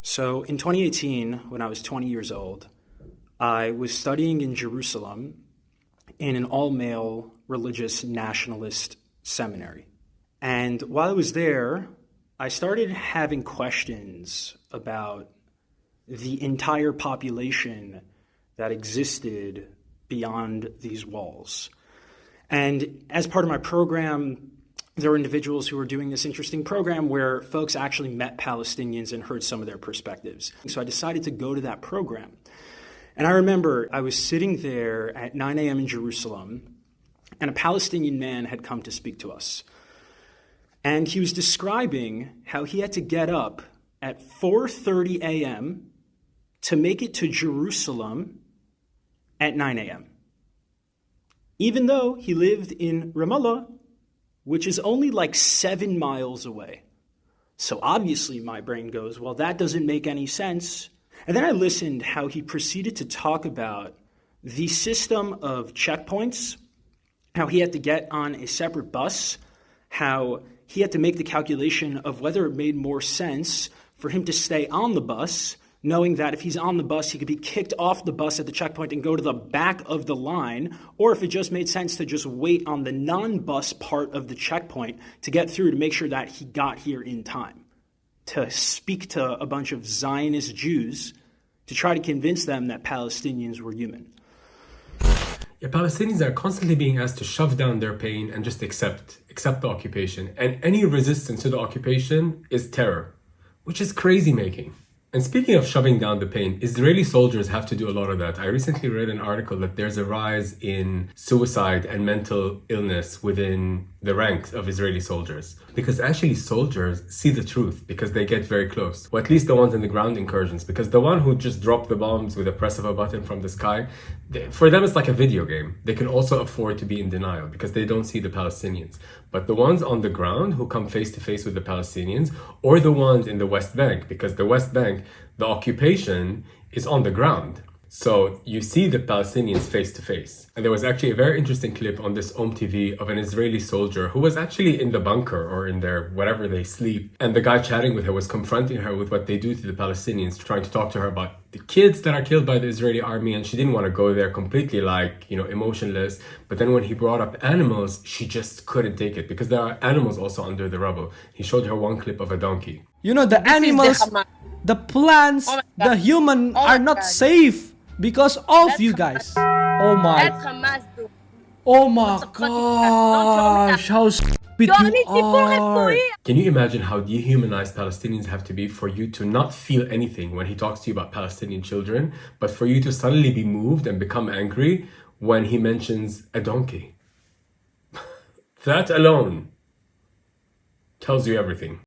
Speaker 18: So in 2018, when I was 20 years old, I was studying in Jerusalem in an all-male religious nationalist seminary. And while I was there, I started having questions about the entire population that existed beyond these walls. And as part of my program, there were individuals who were doing this interesting program where folks actually met Palestinians and heard some of their perspectives. So I decided to go to that program. And I remember I was sitting there at 9 a.m. in Jerusalem, and a Palestinian man had come to speak to us. And he was describing how he had to get up at 4:30 a.m. to make it to Jerusalem at 9 a.m. Even though he lived in Ramallah, which is only like 7 miles away. So obviously my brain goes, well, that doesn't make any sense. And then I listened how he proceeded to talk about the system of checkpoints, how he had to get on a separate bus, how he had to make the calculation of whether it made more sense for him to stay on the bus, knowing that if he's on the bus, he could be kicked off the bus at the checkpoint and go to the back of the line, or if it just made sense to just wait on the non-bus part of the checkpoint to get through to make sure that he got here in time, to speak to a bunch of Zionist Jews to try to convince them that Palestinians were human.
Speaker 6: Yeah, Palestinians are constantly being asked to shove down their pain and just accept the occupation. And any resistance to the occupation is terror, which is crazy making. And speaking of shoving down the pain, Israeli soldiers have to do a lot of that. I recently read an article that there's a rise in suicide and mental illness within the ranks of Israeli soldiers. Because actually soldiers see the truth because they get very close. Or at least the ones in the ground incursions. Because the one who just dropped the bombs with a press of a button from the sky, for them it's like a video game. They can also afford to be in denial because they don't see the Palestinians. But the ones on the ground who come face to face with the Palestinians, or the ones in the West Bank, because the West Bank, the occupation is on the ground. So you see the Palestinians face to face. And there was actually a very interesting clip on this TV of an Israeli soldier who was actually in the bunker or in their wherever they sleep. And the guy chatting with her was confronting her with what they do to the Palestinians, trying to talk to her about the kids that are killed by the Israeli army. And she didn't want to go there, completely emotionless. But then when he brought up animals, she just couldn't take it because there are animals also under the rubble. He showed her one clip of a donkey.
Speaker 10: You know, the animals, the plants, the human are not safe because of you guys. Oh my.
Speaker 11: That's Hamas too.
Speaker 10: Oh my gosh, how stupid you are.
Speaker 6: Can you imagine how dehumanized Palestinians have to be for you to not feel anything when he talks to you about Palestinian children, but for you to suddenly be moved and become angry when he mentions a donkey? That alone tells you everything.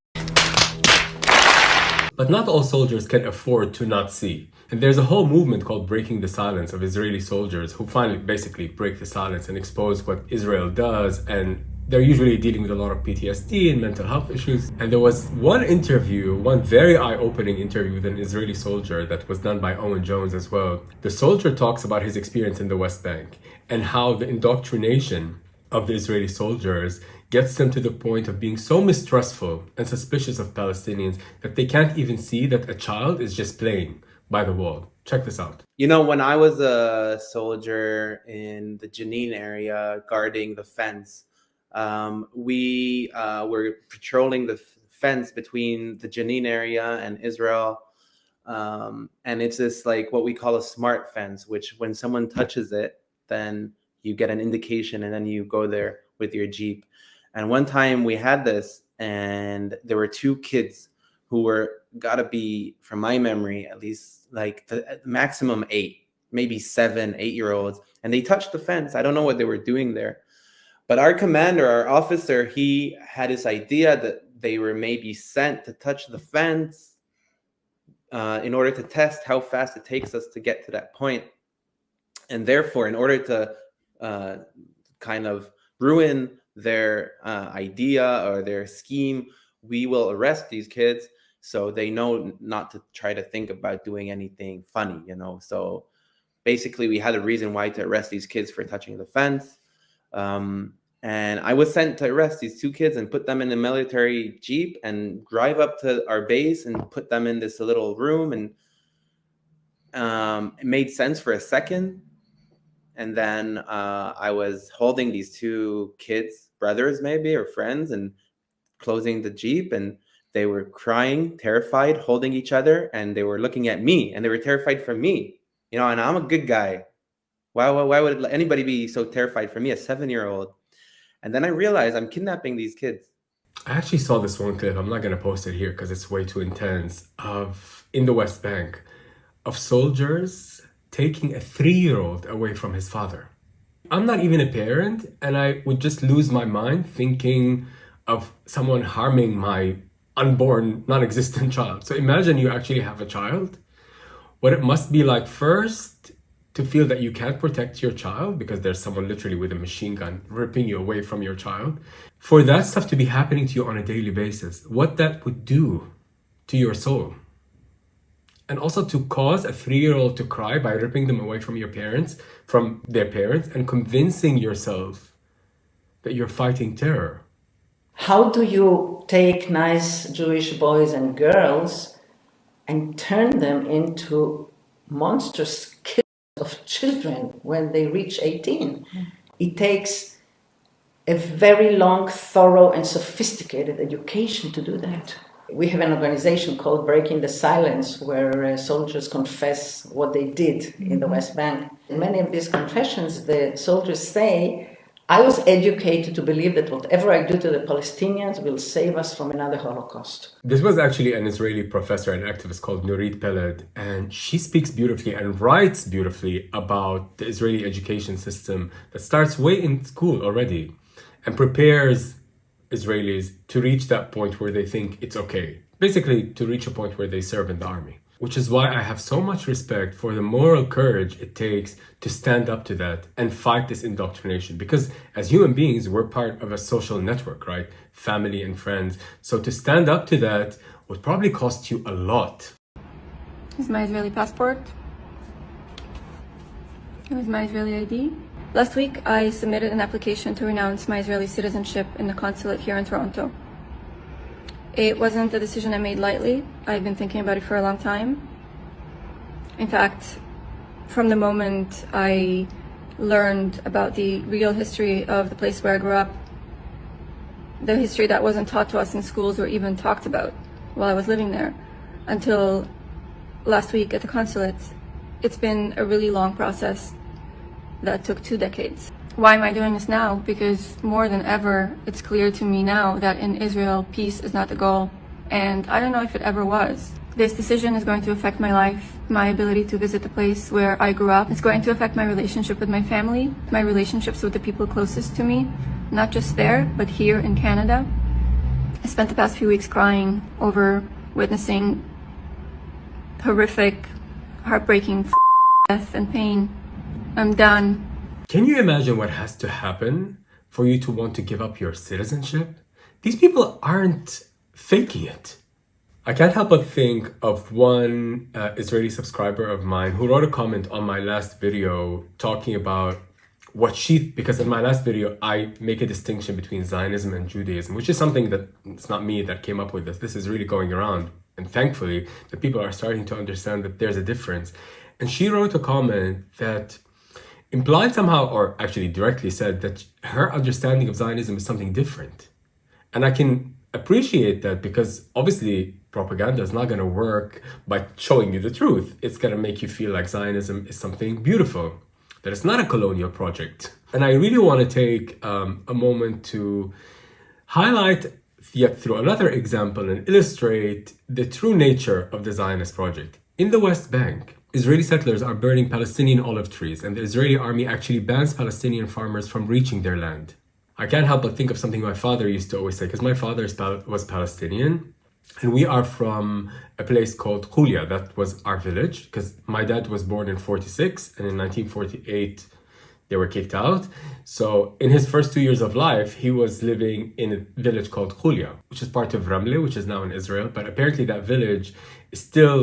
Speaker 6: But not all soldiers can afford to not see. And there's a whole movement called Breaking the Silence of Israeli soldiers who finally basically break the silence and expose what Israel does. And they're usually dealing with a lot of PTSD and mental health issues. And there was one very eye-opening interview with an Israeli soldier that was done by Owen Jones as well. The soldier talks about his experience in the West Bank and how the indoctrination of the Israeli soldiers gets them to the point of being so mistrustful and suspicious of Palestinians that they can't even see that a child is just playing by the wall. Check this out.
Speaker 12: You know, when I was a soldier in the Jenin area guarding the fence, we were patrolling the fence between the Jenin area and Israel. And it's this like what we call a smart fence, which when someone touches it, then you get an indication and then you go there with your Jeep. And one time we had this and there were two kids who were gotta be, from my memory, at least like the maximum 8, maybe 7, 8-year-olds. And they touched the fence. I don't know what they were doing there. But our commander, our officer, he had this idea that they were maybe sent to touch the fence in order to test how fast it takes us to get to that point. And therefore, in order to kind of ruin their idea or their scheme, we will arrest these kids so they know not to try to think about doing anything funny, you know. So basically, we had a reason why to arrest these kids for touching the fence. And I was sent to arrest these two kids and put them in a military Jeep and drive up to our base and put them in this little room. And it made sense for a second. And then I was holding these two kids, brothers maybe, or friends, and closing the Jeep. And they were crying, terrified, holding each other. And they were looking at me and they were terrified for me. You know, and I'm a good guy. Why would anybody be so terrified for me, a 7-year-old? And then I realized I'm kidnapping these kids.
Speaker 6: I actually saw this one clip, I'm not going to post it here because it's way too intense, in the West Bank, of soldiers taking a 3-year-old away from his father. I'm not even a parent, and I would just lose my mind thinking of someone harming my unborn, non-existent child. So imagine you actually have a child. What it must be like first to feel that you can't protect your child because there's someone literally with a machine gun ripping you away from your child. For that stuff to be happening to you on a daily basis, what that would do to your soul. And also to cause a 3-year-old to cry by ripping them away from their parents, and convincing yourself that you're fighting terror.
Speaker 13: How do you take nice Jewish boys and girls and turn them into monstrous killers of children when they reach 18? It takes a very long, thorough, and sophisticated education to do that. We have an organization called Breaking the Silence, where soldiers confess what they did in the West Bank. In many of these confessions, the soldiers say, I was educated to believe that whatever I do to the Palestinians will save us from another Holocaust.
Speaker 6: This was actually an Israeli professor and activist called Nurit Peled, and she speaks beautifully and writes beautifully about the Israeli education system that starts way in school already and prepares Israelis to reach that point where they think it's okay. Basically, to reach a point where they serve in the army. Which is why I have so much respect for the moral courage it takes to stand up to that and fight this indoctrination. Because as human beings, we're part of a social network, right? Family and friends. So to stand up to that would probably cost you a lot.
Speaker 14: Here's my Israeli passport. Here's my Israeli ID. Last week, I submitted an application to renounce my Israeli citizenship in the consulate here in Toronto. It wasn't a decision I made lightly. I've been thinking about it for a long time. In fact, from the moment I learned about the real history of the place where I grew up, the history that wasn't taught to us in schools or even talked about while I was living there, until last week at the consulate, it's been a really long process that took 2 decades. Why am I doing this now? Because more than ever, it's clear to me now that in Israel, peace is not the goal. And I don't know if it ever was. This decision is going to affect my life, my ability to visit the place where I grew up. It's going to affect my relationship with my family, my relationships with the people closest to me, not just there, but here in Canada. I spent the past few weeks crying over witnessing horrific, heartbreaking death and pain. I'm done.
Speaker 6: Can you imagine what has to happen for you to want to give up your citizenship? These people aren't faking it. I can't help but think of one Israeli subscriber of mine who wrote a comment on my last video talking about what because in my last video, I make a distinction between Zionism and Judaism, which is something that it's not me that came up with this. This is really going around. And thankfully, that people are starting to understand that there's a difference. And she wrote a comment that implied somehow, or actually directly said, that her understanding of Zionism is something different. And I can appreciate that because obviously propaganda is not going to work by showing you the truth. It's going to make you feel like Zionism is something beautiful, that it's not a colonial project. And I really want to take a moment to highlight yet through another example and illustrate the true nature of the Zionist project. In the West Bank, Israeli settlers are burning Palestinian olive trees, and the Israeli army actually bans Palestinian farmers from reaching their land. I can't help but think of something my father used to always say, because my father was Palestinian, and we are from a place called Julia. That was our village, because my dad was born in 46, and in 1948, they were kicked out. So in his first 2 years of life, he was living in a village called Julia, which is part of Ramle, which is now in Israel. But apparently that village is still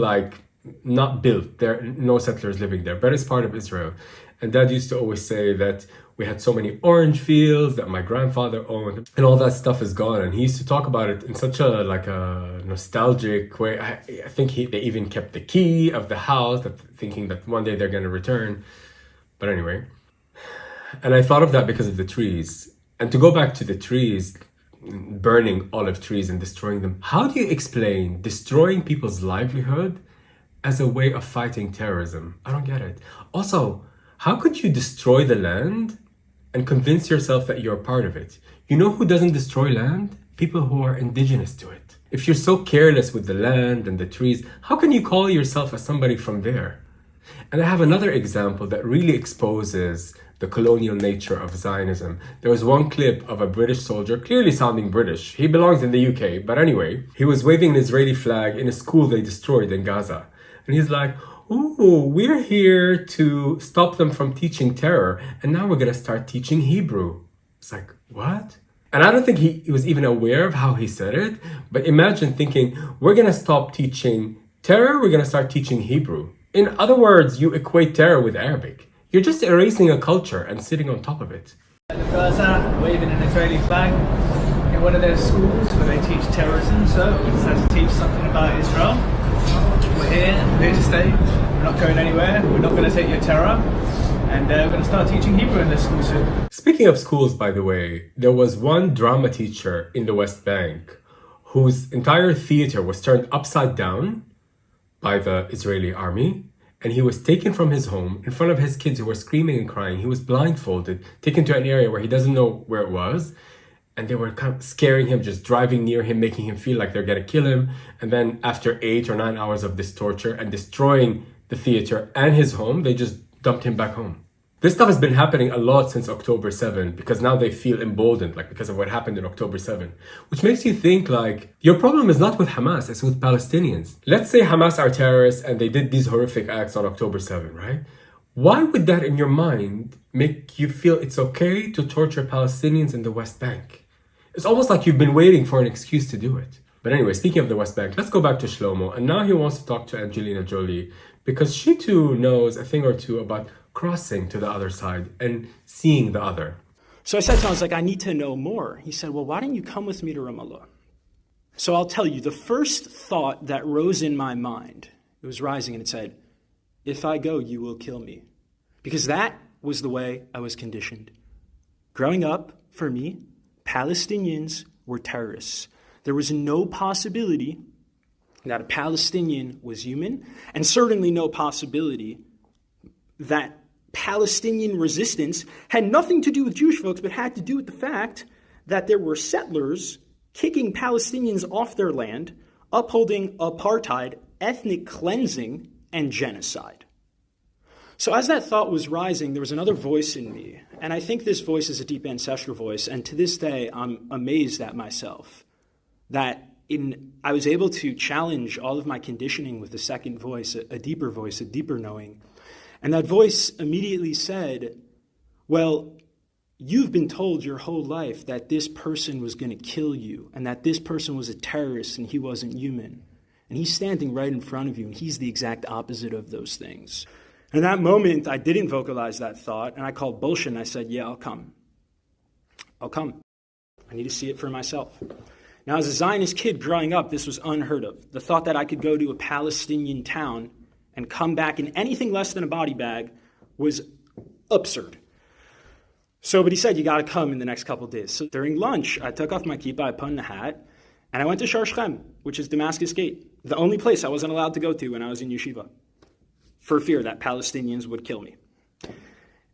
Speaker 6: not built. There are no settlers living there, but it's part of Israel. And Dad used to always say that we had so many orange fields that my grandfather owned, and all that stuff is gone. And he used to talk about it in such a nostalgic way. I think they even kept the key of the house, thinking that one day they're going to return. But anyway, and I thought of that because of the trees. And to go back to the trees, burning olive trees and destroying them, how do you explain destroying people's livelihood as a way of fighting terrorism? I don't get it. Also, how could you destroy the land and convince yourself that you're part of it? You know who doesn't destroy land? People who are indigenous to it. If you're so careless with the land and the trees, how can you call yourself as somebody from there? And I have another example that really exposes the colonial nature of Zionism. There was one clip of a British soldier, clearly sounding British. He belongs in the UK, but anyway, he was waving an Israeli flag in a school they destroyed in Gaza. And he's like, "Oh, we're here to stop them from teaching terror, and now we're going to start teaching Hebrew." It's like, what? And I don't think he was even aware of how he said it, but imagine thinking, we're going to stop teaching terror, we're going to start teaching Hebrew. In other words, you equate terror with Arabic. You're just erasing a culture and sitting on top of it.
Speaker 17: Gaza, waving an Israeli flag in one of their schools where they teach terrorism, so we decided to teach something about Israel. We're here to stay. We're not going anywhere. We're not going to take your terror. And we're going to start teaching Hebrew in this school soon.
Speaker 6: Speaking of schools, by the way, there was one drama teacher in the West Bank whose entire theater was turned upside down by the Israeli army. And he was taken from his home in front of his kids who were screaming and crying. He was blindfolded, taken to an area where he doesn't know where it was. And they were kind of scaring him, just driving near him, making him feel like they're going to kill him. And then after 8 or 9 hours of this torture and destroying the theater and his home, they just dumped him back home. This stuff has been happening a lot since October 7, because now they feel emboldened, like because of what happened in October 7, which makes you think like, your problem is not with Hamas, it's with Palestinians. Let's say Hamas are terrorists and they did these horrific acts on October 7, right? Why would that in your mind make you feel it's okay to torture Palestinians in the West Bank? It's almost like you've been waiting for an excuse to do it. But anyway, speaking of the West Bank, let's go back to Shlomo. And now he wants to talk to Angelina Jolie, because she too knows a thing or two about crossing to the other side and seeing the other.
Speaker 18: So I said to him, I was like, I need to know more. He said, well, why don't you come with me to Ramallah? So I'll tell you, the first thought that rose in my mind, it was rising and it said, if I go, you will kill me. Because that was the way I was conditioned. Growing up, for me, Palestinians were terrorists. There was no possibility that a Palestinian was human, and certainly no possibility that Palestinian resistance had nothing to do with Jewish folks, but had to do with the fact that there were settlers kicking Palestinians off their land, upholding apartheid, ethnic cleansing, and genocide. So as that thought was rising, there was another voice in me, and I think this voice is a deep ancestral voice, and to this day, I'm amazed at myself that I was able to challenge all of my conditioning with a second voice, a deeper voice, a deeper knowing. And that voice immediately said, well, you've been told your whole life that this person was going to kill you and that this person was a terrorist and he wasn't human. And he's standing right in front of you and he's the exact opposite of those things. In that moment, I didn't vocalize that thought and I called bullshit and I said, yeah, I'll come. I'll come. I need to see it for myself. Now, as a Zionist kid growing up, this was unheard of. The thought that I could go to a Palestinian town and come back in anything less than a body bag was absurd. But he said, you got to come in the next couple of days. So during lunch, I took off my kippah, I put on a hat, and I went to Shar Shechem, which is Damascus Gate, the only place I wasn't allowed to go to when I was in yeshiva, for fear that Palestinians would kill me.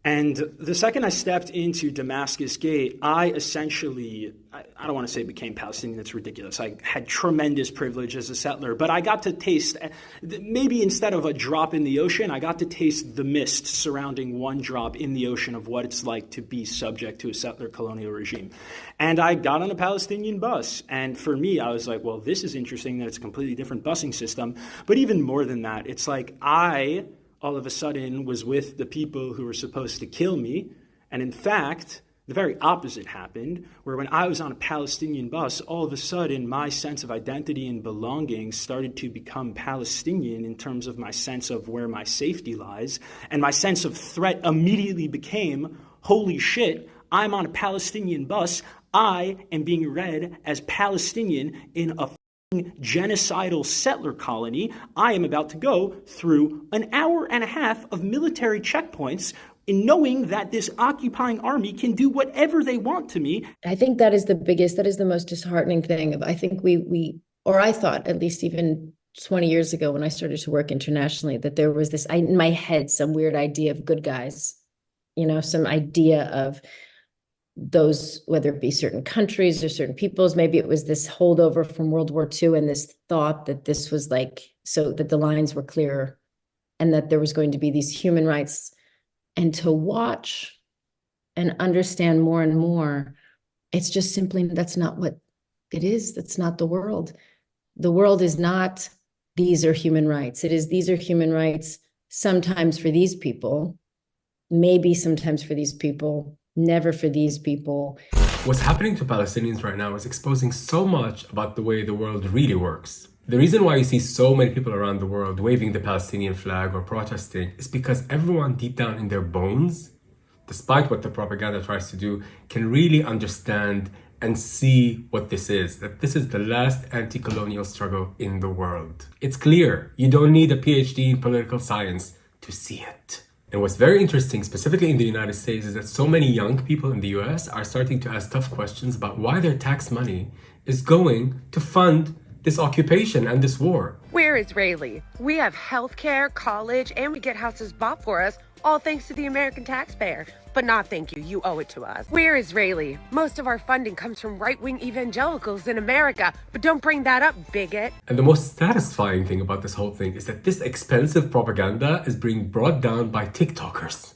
Speaker 18: And the second I stepped into Damascus Gate, I essentially, I don't want to say became Palestinian, that's ridiculous. I had tremendous privilege as a settler, but I got to taste, maybe instead of a drop in the ocean, I got to taste the mist surrounding one drop in the ocean of what it's like to be subject to a settler colonial regime. And I got on a Palestinian bus, and for me, I was like, well, this is interesting that it's a completely different busing system, but even more than that, it's like all of a sudden was with the people who were supposed to kill me. And in fact, the very opposite happened, where when I was on a Palestinian bus, all of a sudden my sense of identity and belonging started to become Palestinian in terms of my sense of where my safety lies. And my sense of threat immediately became, holy shit, I'm on a Palestinian bus. I am being read as Palestinian in a genocidal settler colony. I am about to go through an hour and a half of military checkpoints in knowing that this occupying army can do whatever they want to me.
Speaker 19: I think that is the most disheartening thing. I think I thought, at least even 20 years ago when I started to work internationally, that there was this, in my head, some weird idea of good guys, some idea of those, whether it be certain countries or certain peoples, maybe it was this holdover from World War II and this thought that this was so that the lines were clearer and that there was going to be these human rights. And to watch and understand more and more, it's just simply, that's not what it is. That's not the world. The world is not, these are human rights. It is, these are human rights sometimes for these people, maybe sometimes for these people, never for these people.
Speaker 6: What's happening to Palestinians right now is exposing so much about the way the world really works. The reason why you see so many people around the world waving the Palestinian flag or protesting is because everyone deep down in their bones, despite what the propaganda tries to do, can really understand and see what this is, that this is the last anti-colonial struggle in the world. It's clear. You don't need a PhD in political science to see it. And what's very interesting, specifically in the United States, is that so many young people in the US are starting to ask tough questions about why their tax money is going to fund this occupation and this war.
Speaker 15: We're Israeli. We have healthcare, college, and we get houses bought for us, all thanks to the American taxpayer. But not thank you, you owe it to us. We're Israeli. Most of our funding comes from right-wing evangelicals in America, but don't bring that up, bigot.
Speaker 6: And the most satisfying thing about this whole thing is that this expensive propaganda is being brought down by TikTokers.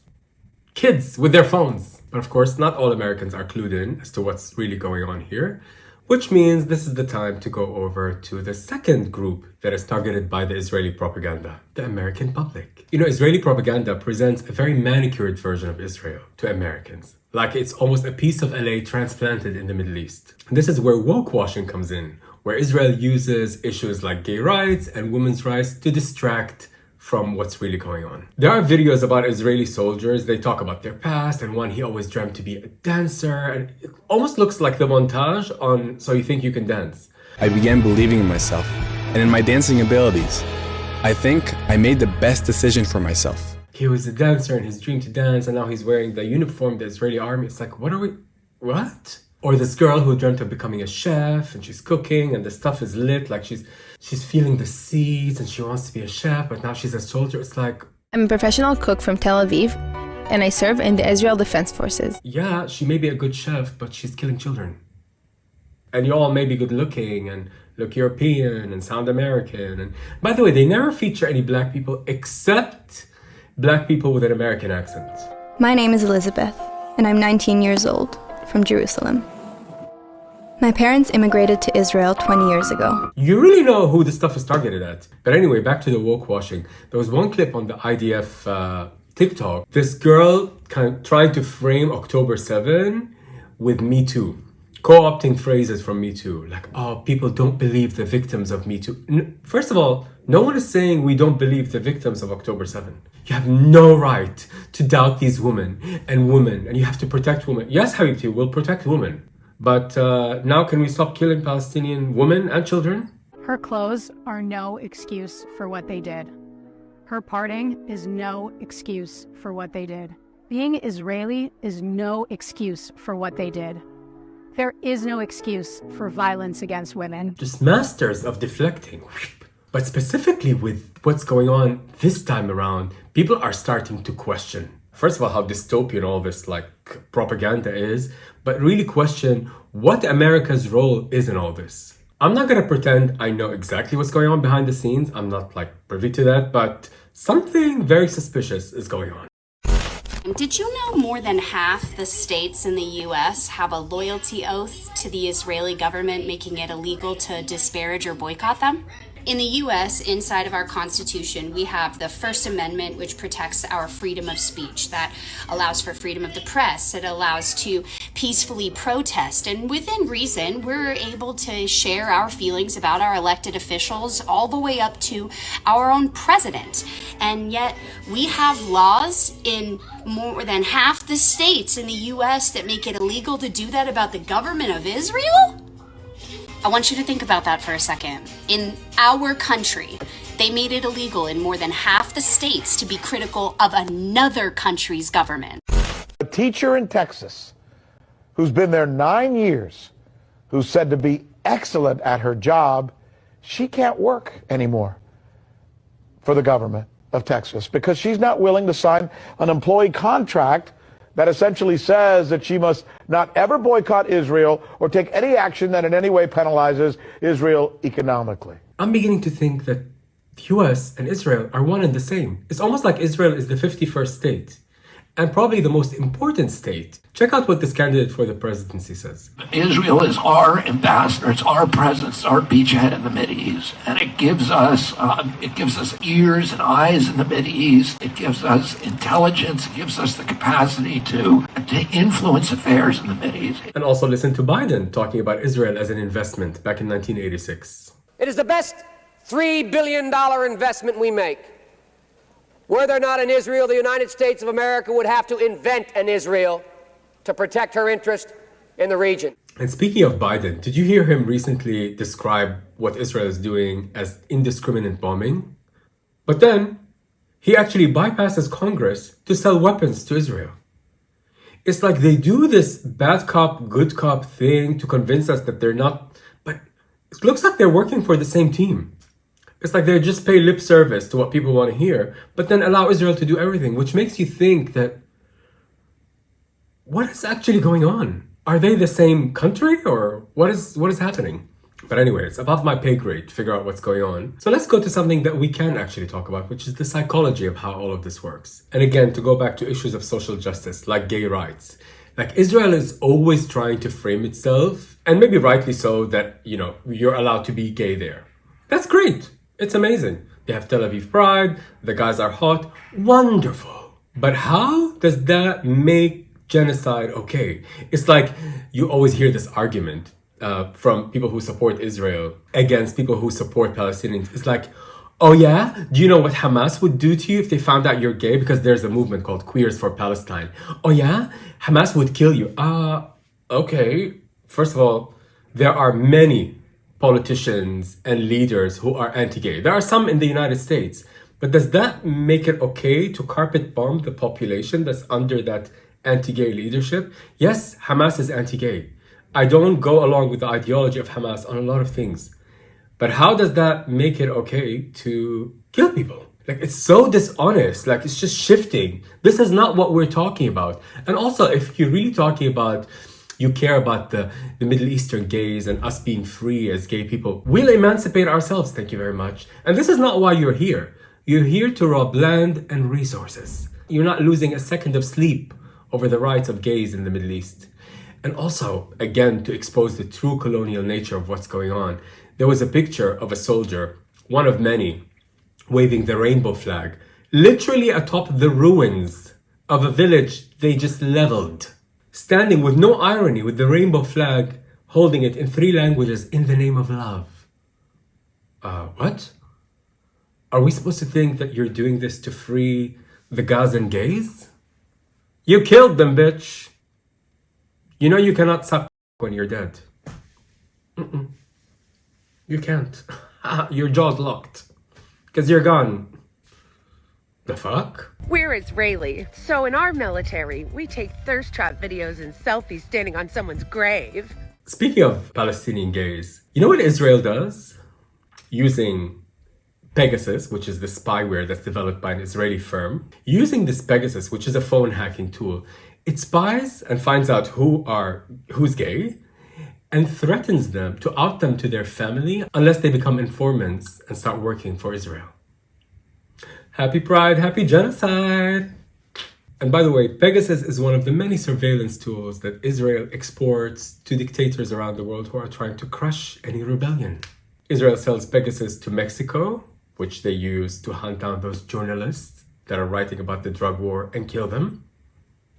Speaker 6: Kids with their phones. But of course, not all Americans are clued in as to what's really going on here, which means this is the time to go over to the second group that is targeted by the Israeli propaganda, the American public. You know, Israeli propaganda presents a very manicured version of Israel to Americans, like it's almost a piece of LA transplanted in the Middle East. And this is where woke washing comes in, where Israel uses issues like gay rights and women's rights to distract from what's really going on. There are videos about Israeli soldiers. They talk about their past, and one, he always dreamt to be a dancer, and it almost looks like the montage on So You Think You Can Dance.
Speaker 20: I began believing in myself and in my dancing abilities. I think I made the best decision for myself.
Speaker 6: He was a dancer and his dream to dance, and now he's wearing the uniform, the Israeli army. It's like, what? Or this girl who dreamt of becoming a chef, and she's cooking, and the stuff is lit, like she's feeling the seeds, and she wants to be a chef, but now she's a soldier. It's like...
Speaker 21: I'm a professional cook from Tel Aviv, and I serve in the Israel Defense Forces.
Speaker 6: Yeah, she may be a good chef, but she's killing children. And you all may be good looking, and look European, and sound American. And by the way, they never feature any black people, except black people with an American accent.
Speaker 21: My name is Elizabeth, and I'm 19 years old, from Jerusalem. My parents immigrated to Israel 20 years ago.
Speaker 6: You really know who this stuff is targeted at. But anyway, back to the woke washing. There was one clip on the IDF TikTok. This girl kind of trying to frame October 7 with Me Too. Co-opting phrases from Me Too. Like, oh, people don't believe the victims of Me Too. First of all, no one is saying we don't believe the victims of October 7. You have no right to doubt these women, and you have to protect women. Yes, Habibti, we'll protect women. But now can we stop killing Palestinian women and children?
Speaker 22: Her clothes are no excuse for what they did. Her parting is no excuse for what they did. Being Israeli is no excuse for what they did. There is no excuse for violence against women.
Speaker 6: Just masters of deflecting. But specifically with what's going on this time around, people are starting to question. First of all, how dystopian all this propaganda is, but really question what America's role is in all this. I'm not going to pretend I know exactly what's going on behind the scenes. I'm not privy to that, but something very suspicious is going on.
Speaker 25: Did you know more than half the states in the U.S. have a loyalty oath to the Israeli government, making it illegal to disparage or boycott them? In the U.S., inside of our Constitution, we have the First Amendment, which protects our freedom of speech. That allows for freedom of the press. It allows to peacefully protest. And within reason, we're able to share our feelings about our elected officials all the way up to our own president. And yet, we have laws in more than half the states in the U.S. that make it illegal to do that about the government of Israel? I want you to think about that for a second. In our country, they made it illegal in more than half the states to be critical of another country's government.
Speaker 26: A teacher in Texas who's been there 9 years, who's said to be excellent at her job, she can't work anymore for the government of Texas because she's not willing to sign an employee contract that essentially says that she must not ever boycott Israel or take any action that in any way penalizes Israel economically.
Speaker 6: I'm beginning to think that the US and Israel are one and the same. It's almost like Israel is the 51st state, and probably the most important state. Check out what this candidate for the presidency says.
Speaker 27: Israel is our ambassador, it's our presence, our beachhead in the Mideast, and it gives us ears and eyes in the Mideast. It gives us intelligence. It gives us the capacity to influence affairs in the Mideast.
Speaker 6: And also listen to Biden talking about Israel as an investment back in 1986.
Speaker 28: It is the best $3 billion investment we make. Were there not an Israel, the United States of America would have to invent an Israel to protect her interest in the region.
Speaker 6: And speaking of Biden, did you hear him recently describe what Israel is doing as indiscriminate bombing? But then, he actually bypasses Congress to sell weapons to Israel. It's like they do this bad cop, good cop thing to convince us that they're not, but it looks like they're working for the same team. It's like they just pay lip service to what people want to hear, but then allow Israel to do everything, which makes you think that what is actually going on? Are they the same country, or what is happening? But anyway, it's above my pay grade to figure out what's going on. So let's go to something that we can actually talk about, which is the psychology of how all of this works. And again, to go back to issues of social justice, like gay rights. Like Israel is always trying to frame itself, and maybe rightly so, that, you know, you're allowed to be gay there. That's great. It's amazing. They have Tel Aviv Pride. The guys are hot. Wonderful. But how does that make genocide okay? It's like you always hear this argument from people who support Israel against people who support Palestinians. It's like, oh yeah? Do you know what Hamas would do to you if they found out you're gay? Because there's a movement called Queers for Palestine. Oh yeah? Hamas would kill you. Okay. First of all, there are many politicians and leaders who are anti-gay. There are some in the United States. But does that make it okay to carpet bomb the population that's under that anti-gay leadership? Yes, Hamas is anti-gay. I don't go along with the ideology of Hamas on a lot of things. But how does that make it okay to kill people? Like, it's so dishonest. Like, it's just shifting. This is not what we're talking about. And also, if you're really talking about, you care about the Middle Eastern gays and us being free as gay people, we'll emancipate ourselves, thank you very much. And this is not why you're here. You're here to rob land and resources. You're not losing a second of sleep over the rights of gays in the Middle East. And also, again, to expose the true colonial nature of what's going on, there was a picture of a soldier, one of many, waving the rainbow flag, literally atop the ruins of a village they just leveled, standing with no irony with the rainbow flag, holding it in 3 languages in the name of love. What? Are we supposed to think that you're doing this to free the Gazan gays? You killed them, bitch. You know you cannot suck when you're dead. You can't. Your jaw's locked. Because you're gone. The fuck?
Speaker 15: We're Israeli, so in our military, we take thirst trap videos and selfies standing on someone's grave.
Speaker 6: Speaking of Palestinian gays, you know what Israel does? Using Pegasus, which is the spyware that's developed by an Israeli firm, using this Pegasus, which is a phone hacking tool, it spies and finds out who's gay and threatens them to out them to their family unless they become informants and start working for Israel. Happy Pride, happy genocide! And by the way, Pegasus is one of the many surveillance tools that Israel exports to dictators around the world who are trying to crush any rebellion. Israel sells Pegasus to Mexico, which they use to hunt down those journalists that are writing about the drug war and kill them.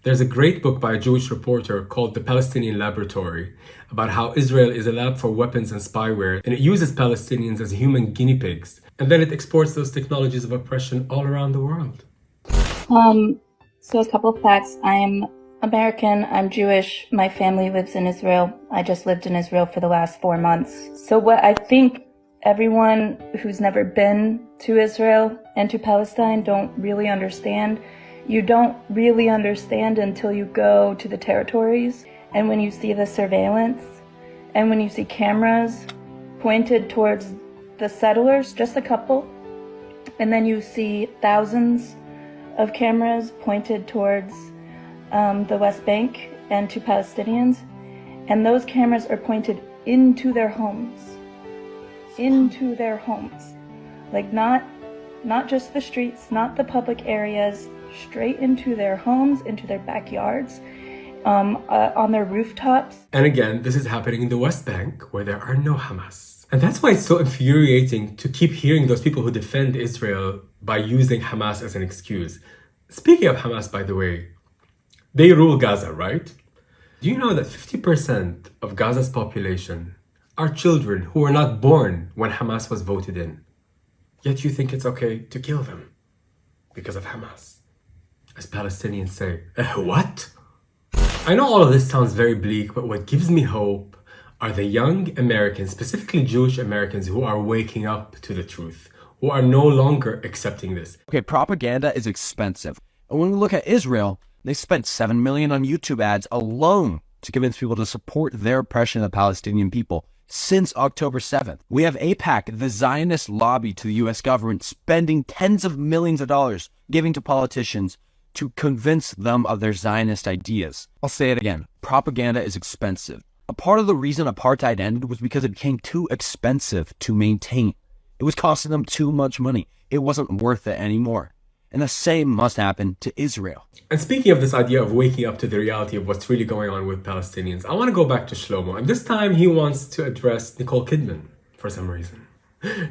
Speaker 6: There's a great book by a Jewish reporter called The Palestinian Laboratory about how Israel is a lab for weapons and spyware, and it uses Palestinians as human guinea pigs, and then it exports those technologies of oppression all around the world.
Speaker 14: So a couple of facts. I'm American, I'm Jewish, my family lives in Israel. I just lived in Israel for the last 4 months. So what I think everyone who's never been to Israel and to Palestine don't really understand. You don't really understand until you go to the territories, and when you see the surveillance, and when you see cameras pointed towards the settlers, just a couple, and then you see thousands of cameras pointed towards the West Bank and to Palestinians, and those cameras are pointed into their homes. Into their homes. Like not just the streets, not the public areas, straight into their homes, into their backyards, on their rooftops.
Speaker 6: And again, this is happening in the West Bank, where there are no Hamas. And that's why it's so infuriating to keep hearing those people who defend Israel by using Hamas as an excuse. Speaking of Hamas, by the way, they rule Gaza, right? Do you know that 50% of Gaza's population are children who were not born when Hamas was voted in? Yet you think it's okay to kill them because of Hamas. As Palestinians say, what? I know all of this sounds very bleak, but what gives me hope are the young Americans, specifically Jewish Americans, who are waking up to the truth, who are no longer accepting this.
Speaker 1: Okay, propaganda is expensive. And when we look at Israel, they spent $7 million on YouTube ads alone to convince people to support their oppression of the Palestinian people. since October 7th. We have AIPAC, the Zionist lobby to the U.S. government, spending tens of millions of dollars giving to politicians to convince them of their Zionist ideas. I'll say it again. Propaganda is expensive. A part of the reason apartheid ended was because it became too expensive to maintain. It was costing them too much money. It wasn't worth it anymore. And the same must happen to Israel.
Speaker 6: And speaking of this idea of waking up to the reality of what's really going on with Palestinians, I want to go back to Shlomo. And this time he wants to address Nicole Kidman for some reason.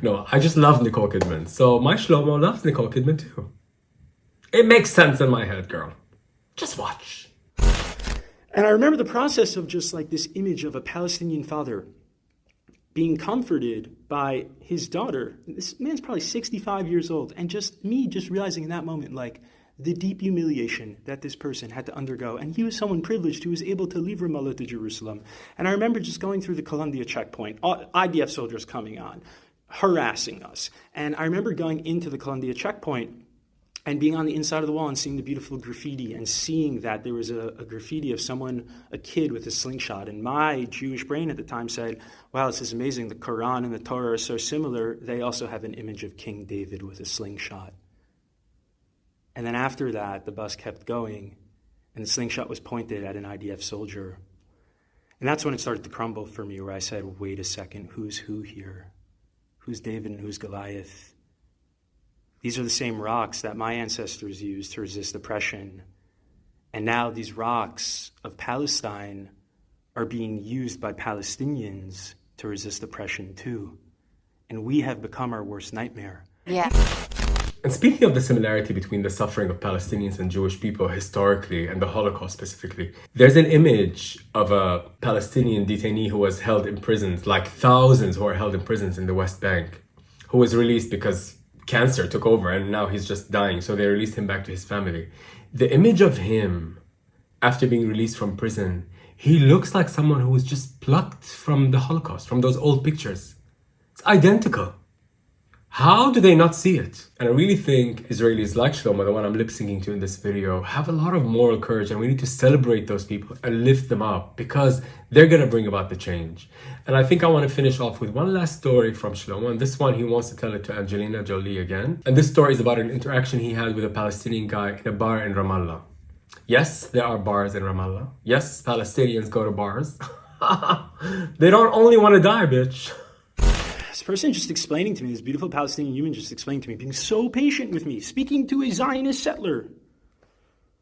Speaker 6: No, I just love Nicole Kidman. So my Shlomo loves Nicole Kidman too. It makes sense in my head, girl. Just watch.
Speaker 18: And I remember the process of just like this image of a Palestinian father being comforted by his daughter. This man's probably 65 years old. And just me just realizing in that moment, like, the deep humiliation that this person had to undergo. And he was someone privileged who was able to leave Ramallah to Jerusalem. And I remember just going through the Columbia checkpoint, IDF soldiers coming on, harassing us. And I remember going into the Columbia checkpoint and being on the inside of the wall and seeing the beautiful graffiti and seeing that there was a graffiti of someone, a kid with a slingshot. And my Jewish brain at the time said, wow, this is amazing. The Quran and the Torah are so similar. They also have an image of King David with a slingshot. And then after that, the bus kept going and the slingshot was pointed at an IDF soldier. And that's when it started to crumble for me, where I said, wait a second, who's who here? Who's David and who's Goliath? These are the same rocks that my ancestors used to resist oppression. And now these rocks of Palestine are being used by Palestinians to resist oppression too. And we have become our worst nightmare.
Speaker 11: Yeah.
Speaker 6: And speaking of the similarity between the suffering of Palestinians and Jewish people historically, and the Holocaust specifically, there's an image of a Palestinian detainee who was held in prisons, like thousands who are held in prisons in the West Bank, who was released because cancer took over and now he's just dying. So they released him back to his family. The image of him after being released from prison, he looks like someone who was just plucked from the Holocaust, from those old pictures. It's identical. How do they not see it? And I really think Israelis like Shlomo, the one I'm lip-syncing to in this video, have a lot of moral courage, and we need to celebrate those people and lift them up because they're going to bring about the change. And I think I want to finish off with one last story from Shlomo, and this one he wants to tell it to Angelina Jolie again. And this story is about an interaction he had with a Palestinian guy in a bar in Ramallah. Yes, there are bars in Ramallah. Yes, Palestinians go to bars. They don't only want to die, bitch.
Speaker 18: This person just explaining to me, this beautiful Palestinian human just explaining to me, being so patient with me, speaking to a Zionist settler,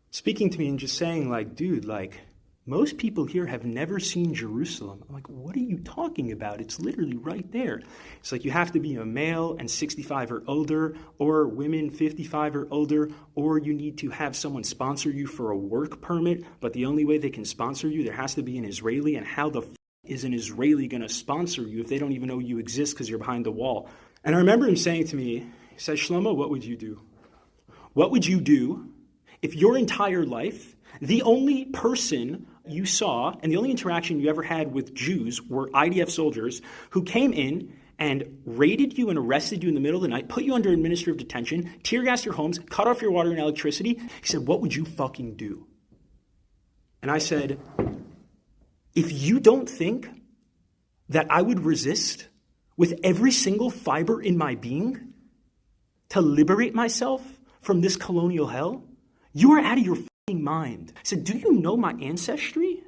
Speaker 18: speaking to me and just saying like, dude, like, most people here have never seen Jerusalem. I'm like, what are you talking about? It's literally right there. It's like you have to be a male and 65 or older, or women 55 or older, or you need to have someone sponsor you for a work permit, but the only way they can sponsor you, there has to be an Israeli, and how the is an Israeli going to sponsor you if they don't even know you exist because you're behind the wall? And I remember him saying to me, he said, Shlomo, what would you do? What would you do if your entire life, the only person you saw and the only interaction you ever had with Jews were IDF soldiers who came in and raided you and arrested you in the middle of the night, put you under administrative detention, tear gassed your homes, cut off your water and electricity? He said, what would you fucking do? And I said, if you don't think that I would resist with every single fiber in my being to liberate myself from this colonial hell, you are out of your fucking mind. I said, do you know my ancestry?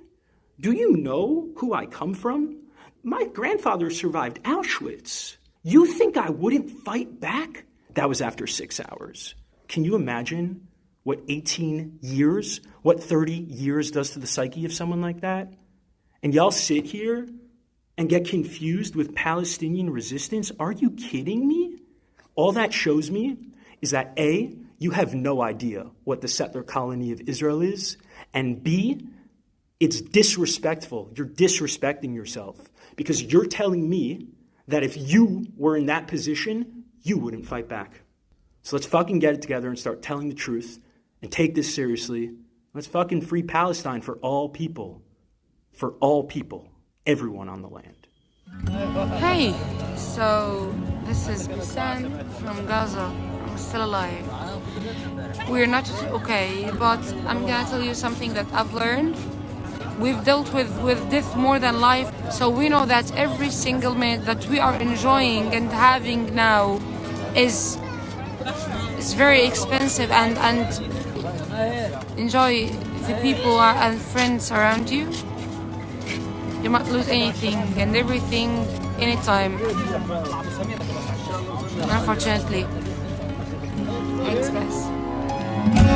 Speaker 18: Do you know who I come from? My grandfather survived Auschwitz. You think I wouldn't fight back? That was after 6 hours. Can you imagine what 18 years, what 30 years does to the psyche of someone like that? And y'all sit here and get confused with Palestinian resistance? Are you kidding me? All that shows me is that A, you have no idea what the settler colony of Israel is, and B, it's disrespectful. You're disrespecting yourself because you're telling me that if you were in that position, you wouldn't fight back. So let's fucking get it together and start telling the truth and take this seriously. Let's fucking free Palestine for all people. For all people, everyone on the land.
Speaker 2: Hey, so this is Sam from Gaza. I'm still alive. We're not okay, but I'm gonna tell you something that I've learned. we've dealt with death more than life, so we know that every single minute that we are enjoying and having now is very expensive, and enjoy the people and friends around you. You might lose anything and everything anytime, unfortunately. Thanks guys.